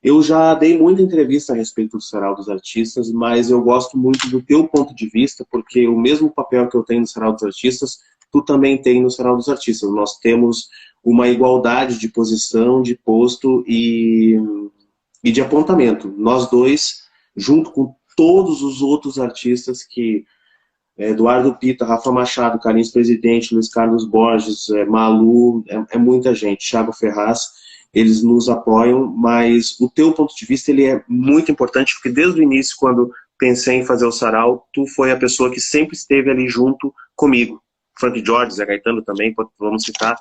Eu já dei muita entrevista a respeito do Sarau dos Artistas, mas eu gosto muito do teu ponto de vista, porque o mesmo papel que eu tenho no Sarau dos Artistas, tu também tem no Sarau dos Artistas. Nós temos uma igualdade de posição, de posto e de apontamento. Nós dois, junto com todos os outros artistas que Eduardo Pita, Rafa Machado, Carlinhos Presidente, Luiz Carlos Borges, Malu, muita gente, Thiago Ferraz, eles nos apoiam, mas o teu ponto de vista ele é muito importante, porque desde o início, quando pensei em fazer o Sarau, tu foi a pessoa que sempre esteve ali junto comigo. Frank George, Zé Gaetano também, vamos citar,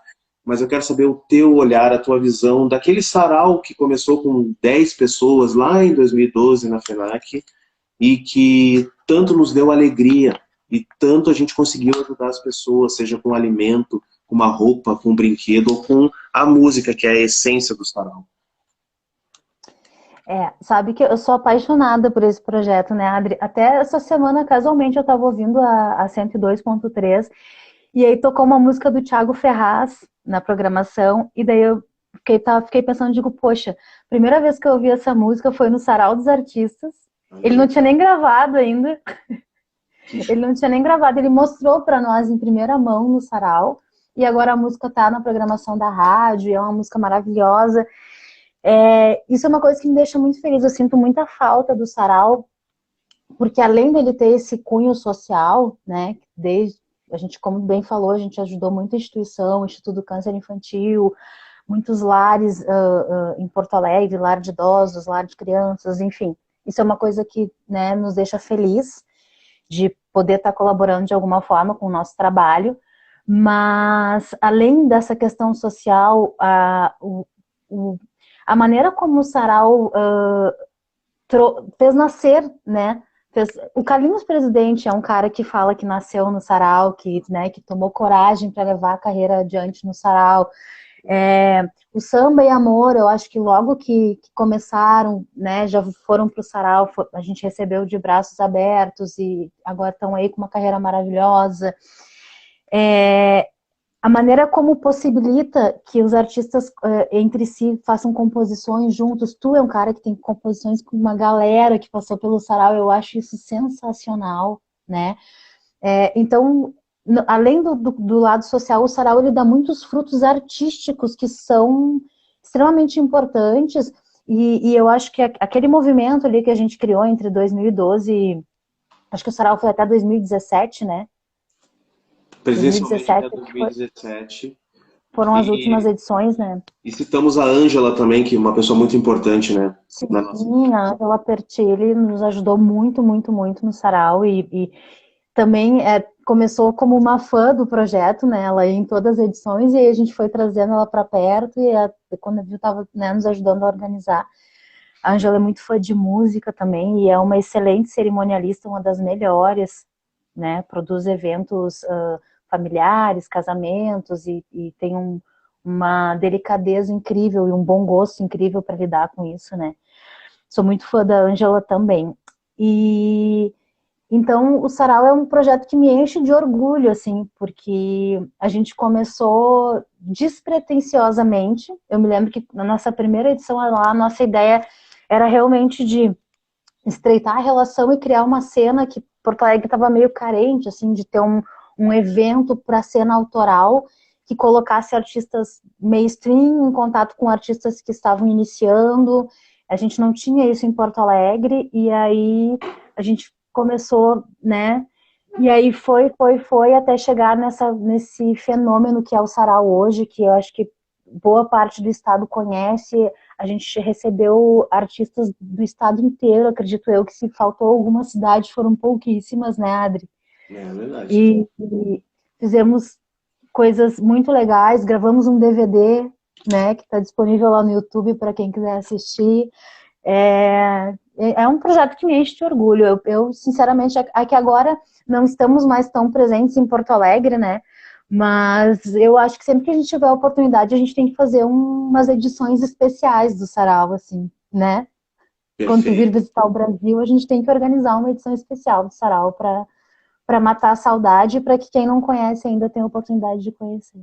mas eu quero saber o teu olhar, a tua visão daquele Sarau que começou com 10 pessoas lá em 2012 na FENAC e que tanto nos deu alegria e tanto a gente conseguiu ajudar as pessoas, seja com alimento, com uma roupa, com um brinquedo ou com a música, que é a essência do Sarau. Sabe que eu sou apaixonada por esse projeto, né, Adri? Até essa semana, casualmente, eu estava ouvindo a 102.3 e aí tocou uma música do Thiago Ferraz na programação e daí eu fiquei pensando, digo, poxa, primeira vez que eu ouvi essa música foi no Sarau dos Artistas. Ele não tinha nem gravado ainda. Ele não tinha nem gravado, ele mostrou para nós em primeira mão no Sarau, e agora a música tá na programação da rádio, é uma música maravilhosa. Isso é uma coisa que me deixa muito feliz, eu sinto muita falta do Sarau, porque além dele ter esse cunho social, né, a gente, como bem falou, a gente ajudou muita instituição, o Instituto do Câncer Infantil, muitos lares em Porto Alegre, lar de idosos, lar de crianças, enfim. Isso é uma coisa que, né, nos deixa feliz, de poder estar colaborando de alguma forma com o nosso trabalho, mas além dessa questão social, a maneira como o Sarau fez nascer, né? O Carlinhos Presidente é um cara que fala que nasceu no Sarau, que tomou coragem para levar a carreira adiante no Sarau. O Samba e Amor, eu acho que logo que começaram, né, já foram para o Sarau, a gente recebeu de braços abertos e agora estão aí com uma carreira maravilhosa. A maneira como possibilita que os artistas entre si façam composições juntos. Tu é um cara que tem composições com uma galera que passou pelo Sarau, eu acho isso sensacional, né? Então, além do lado social, o Sarau ele dá muitos frutos artísticos que são extremamente importantes, e eu acho que aquele movimento ali que a gente criou entre 2012, acho que o Sarau foi até 2017, né? Presencialmente até 2017. Foram as últimas edições, né? E citamos a Ângela também, que é uma pessoa muito importante, né? Sim, a Ângela Pertilli nos ajudou muito, muito, muito no Sarau e também começou como uma fã do projeto, né? Ela ia em todas as edições e aí a gente foi trazendo ela para perto e quando a gente estava, né, nos ajudando a organizar. A Ângela é muito fã de música também e é uma excelente cerimonialista, uma das melhores, né? Produz eventos familiares, casamentos, e tem uma delicadeza incrível e um bom gosto incrível para lidar com isso, né? Sou muito fã da Ângela também. E então o Sarau é um projeto que me enche de orgulho, assim, porque a gente começou despretensiosamente. Eu me lembro que na nossa primeira edição lá, a nossa ideia era realmente de estreitar a relação e criar uma cena que Porto Alegre estava meio carente, assim, de ter um evento para a cena autoral que colocasse artistas mainstream em contato com artistas que estavam iniciando. A gente não tinha isso em Porto Alegre, e aí a gente começou, né? E aí foi até chegar nesse fenômeno que é o Sarau hoje, que eu acho que boa parte do estado conhece. A gente recebeu artistas do estado inteiro, acredito eu, que se faltou alguma cidade foram pouquíssimas, né, Adri? É verdade. E fizemos coisas muito legais, gravamos um DVD, né, que está disponível lá no YouTube para quem quiser assistir. É um projeto que me enche de orgulho. Eu sinceramente, aqui agora não estamos mais tão presentes em Porto Alegre, né? Mas eu acho que sempre que a gente tiver a oportunidade, a gente tem que fazer umas edições especiais do Sarau, assim, né? Quando tu vir Perfeito. visitar o Brasil, a gente tem que organizar uma edição especial do Sarau para matar a saudade e para que quem não conhece ainda tenha a oportunidade de conhecer.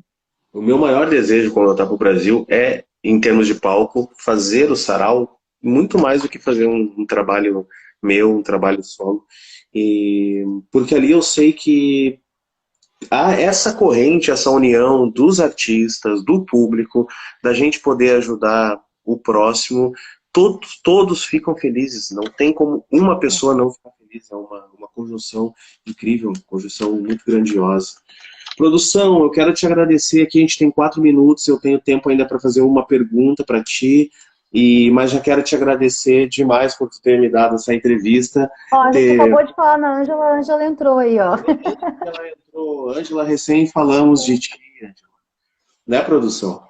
O meu maior desejo quando eu voltar para o Brasil é, em termos de palco, fazer o sarau muito mais do que fazer um trabalho meu, um trabalho solo. E porque ali eu sei que há essa corrente, essa união dos artistas, do público, da gente poder ajudar o próximo, todos ficam felizes. Não tem como uma pessoa não ficar feliz. É uma conjunção incrível, uma conjunção muito grandiosa. Produção, eu quero te agradecer aqui, a gente tem 4 minutos, eu tenho tempo ainda para fazer uma pergunta para ti, mas já quero te agradecer demais por tu ter me dado essa entrevista. Ó, a gente acabou de falar na Ângela, a Ângela entrou aí, ó. Ela entrou, Ângela, recém falamos de ti, Ângela. Né, produção?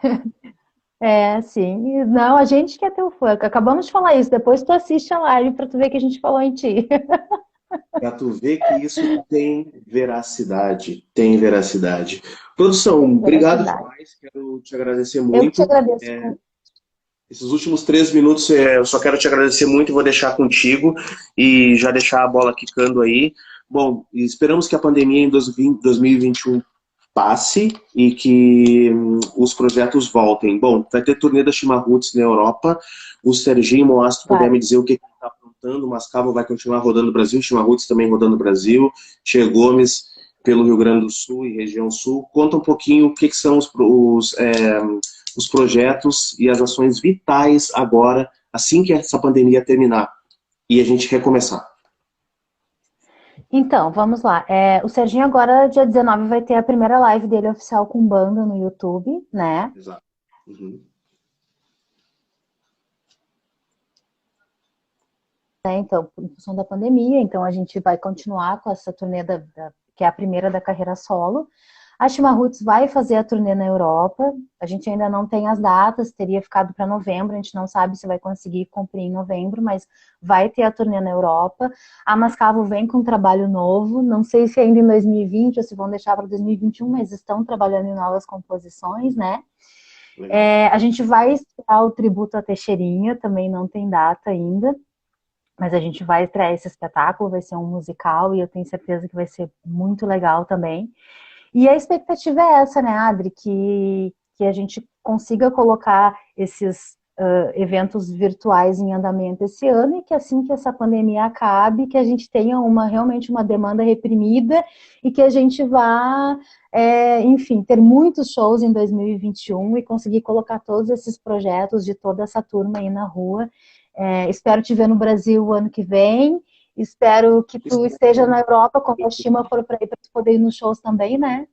Sim. Não, a gente quer ter o fã. Acabamos de falar isso. Depois tu assiste a live para tu ver que a gente falou em ti. Para tu ver que isso tem veracidade, tem veracidade. Produção, obrigado Veracidade. demais, quero te agradecer Eu que te muito. agradeço. Esses últimos 3 minutos eu só quero te agradecer muito e vou deixar contigo e já deixar a bola quicando aí. Bom, esperamos que a pandemia em 2021 passe e que os projetos voltem. Bom, vai ter turnê da Chimarruts na Europa. O Serginho Moá, se tu puder Vai. me dizer o que ele está aprontando, o Mascavo vai continuar rodando no Brasil, Chimarruts também rodando no Brasil, Tia Gomes pelo Rio Grande do Sul e região sul. Conta um pouquinho o que são os projetos e as ações vitais agora, assim que essa pandemia terminar e a gente recomeçar. Então, vamos lá. O Serginho agora, dia 19, vai ter a primeira live dele oficial com banda no YouTube, né? Exato. Uhum. Então, em função da pandemia, então a gente vai continuar com essa turnê que é a primeira da carreira solo. A Chimarruts vai fazer a turnê na Europa. A gente ainda não tem as datas, teria ficado para novembro, a gente não sabe se vai conseguir cumprir em novembro, mas vai ter a turnê na Europa. A Mascavo vem com um trabalho novo, não sei se ainda em 2020 ou se vão deixar para 2021, mas estão trabalhando em novas composições, né? A gente vai estrear o tributo à Teixeirinha, também não tem data ainda, mas a gente vai estrear esse espetáculo, vai ser um musical e eu tenho certeza que vai ser muito legal também. E a expectativa é essa, né, Adri? Que a gente consiga colocar esses eventos virtuais em andamento esse ano e que assim que essa pandemia acabe, que a gente tenha realmente uma demanda reprimida e que a gente vá, enfim, ter muitos shows em 2021 e conseguir colocar todos esses projetos de toda essa turma aí na rua. Espero te ver no Brasil o ano que vem. Espero que tu esteja na Europa quando a Shima for para aí para tu poder ir nos shows também, né?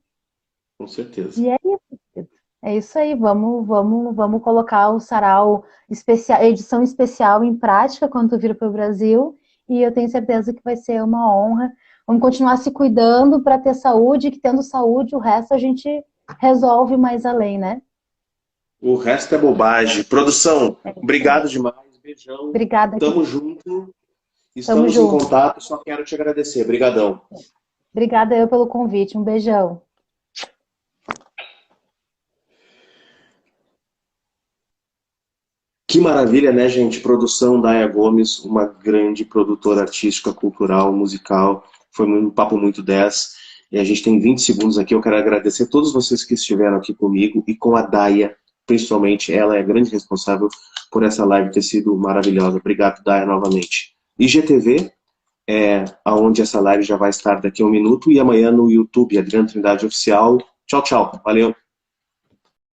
Com certeza. E é isso. É isso aí. Vamos colocar o Sarau especial, edição especial em prática quando tu vir para o Brasil. E eu tenho certeza que vai ser uma honra. Vamos continuar se cuidando para ter saúde, que tendo saúde, o resto a gente resolve mais além, né? O resto é bobagem. Produção, obrigado demais. Beijão. Obrigada. Tamo junto. Estamos em contato. Só quero te agradecer. Obrigadão. Obrigada eu pelo convite. Um beijão. Que maravilha, né, gente? Produção Daya Gomes, uma grande produtora artística, cultural, musical. Foi um papo muito 10. E a gente tem 20 segundos aqui. Eu quero agradecer a todos vocês que estiveram aqui comigo e com a Daya, principalmente. Ela é a grande responsável por essa live ter sido maravilhosa. Obrigado, Daya, novamente. IGTV, aonde essa live já vai estar daqui a um minuto. E amanhã no YouTube, Adriano Trindade Oficial. Tchau, tchau. Valeu.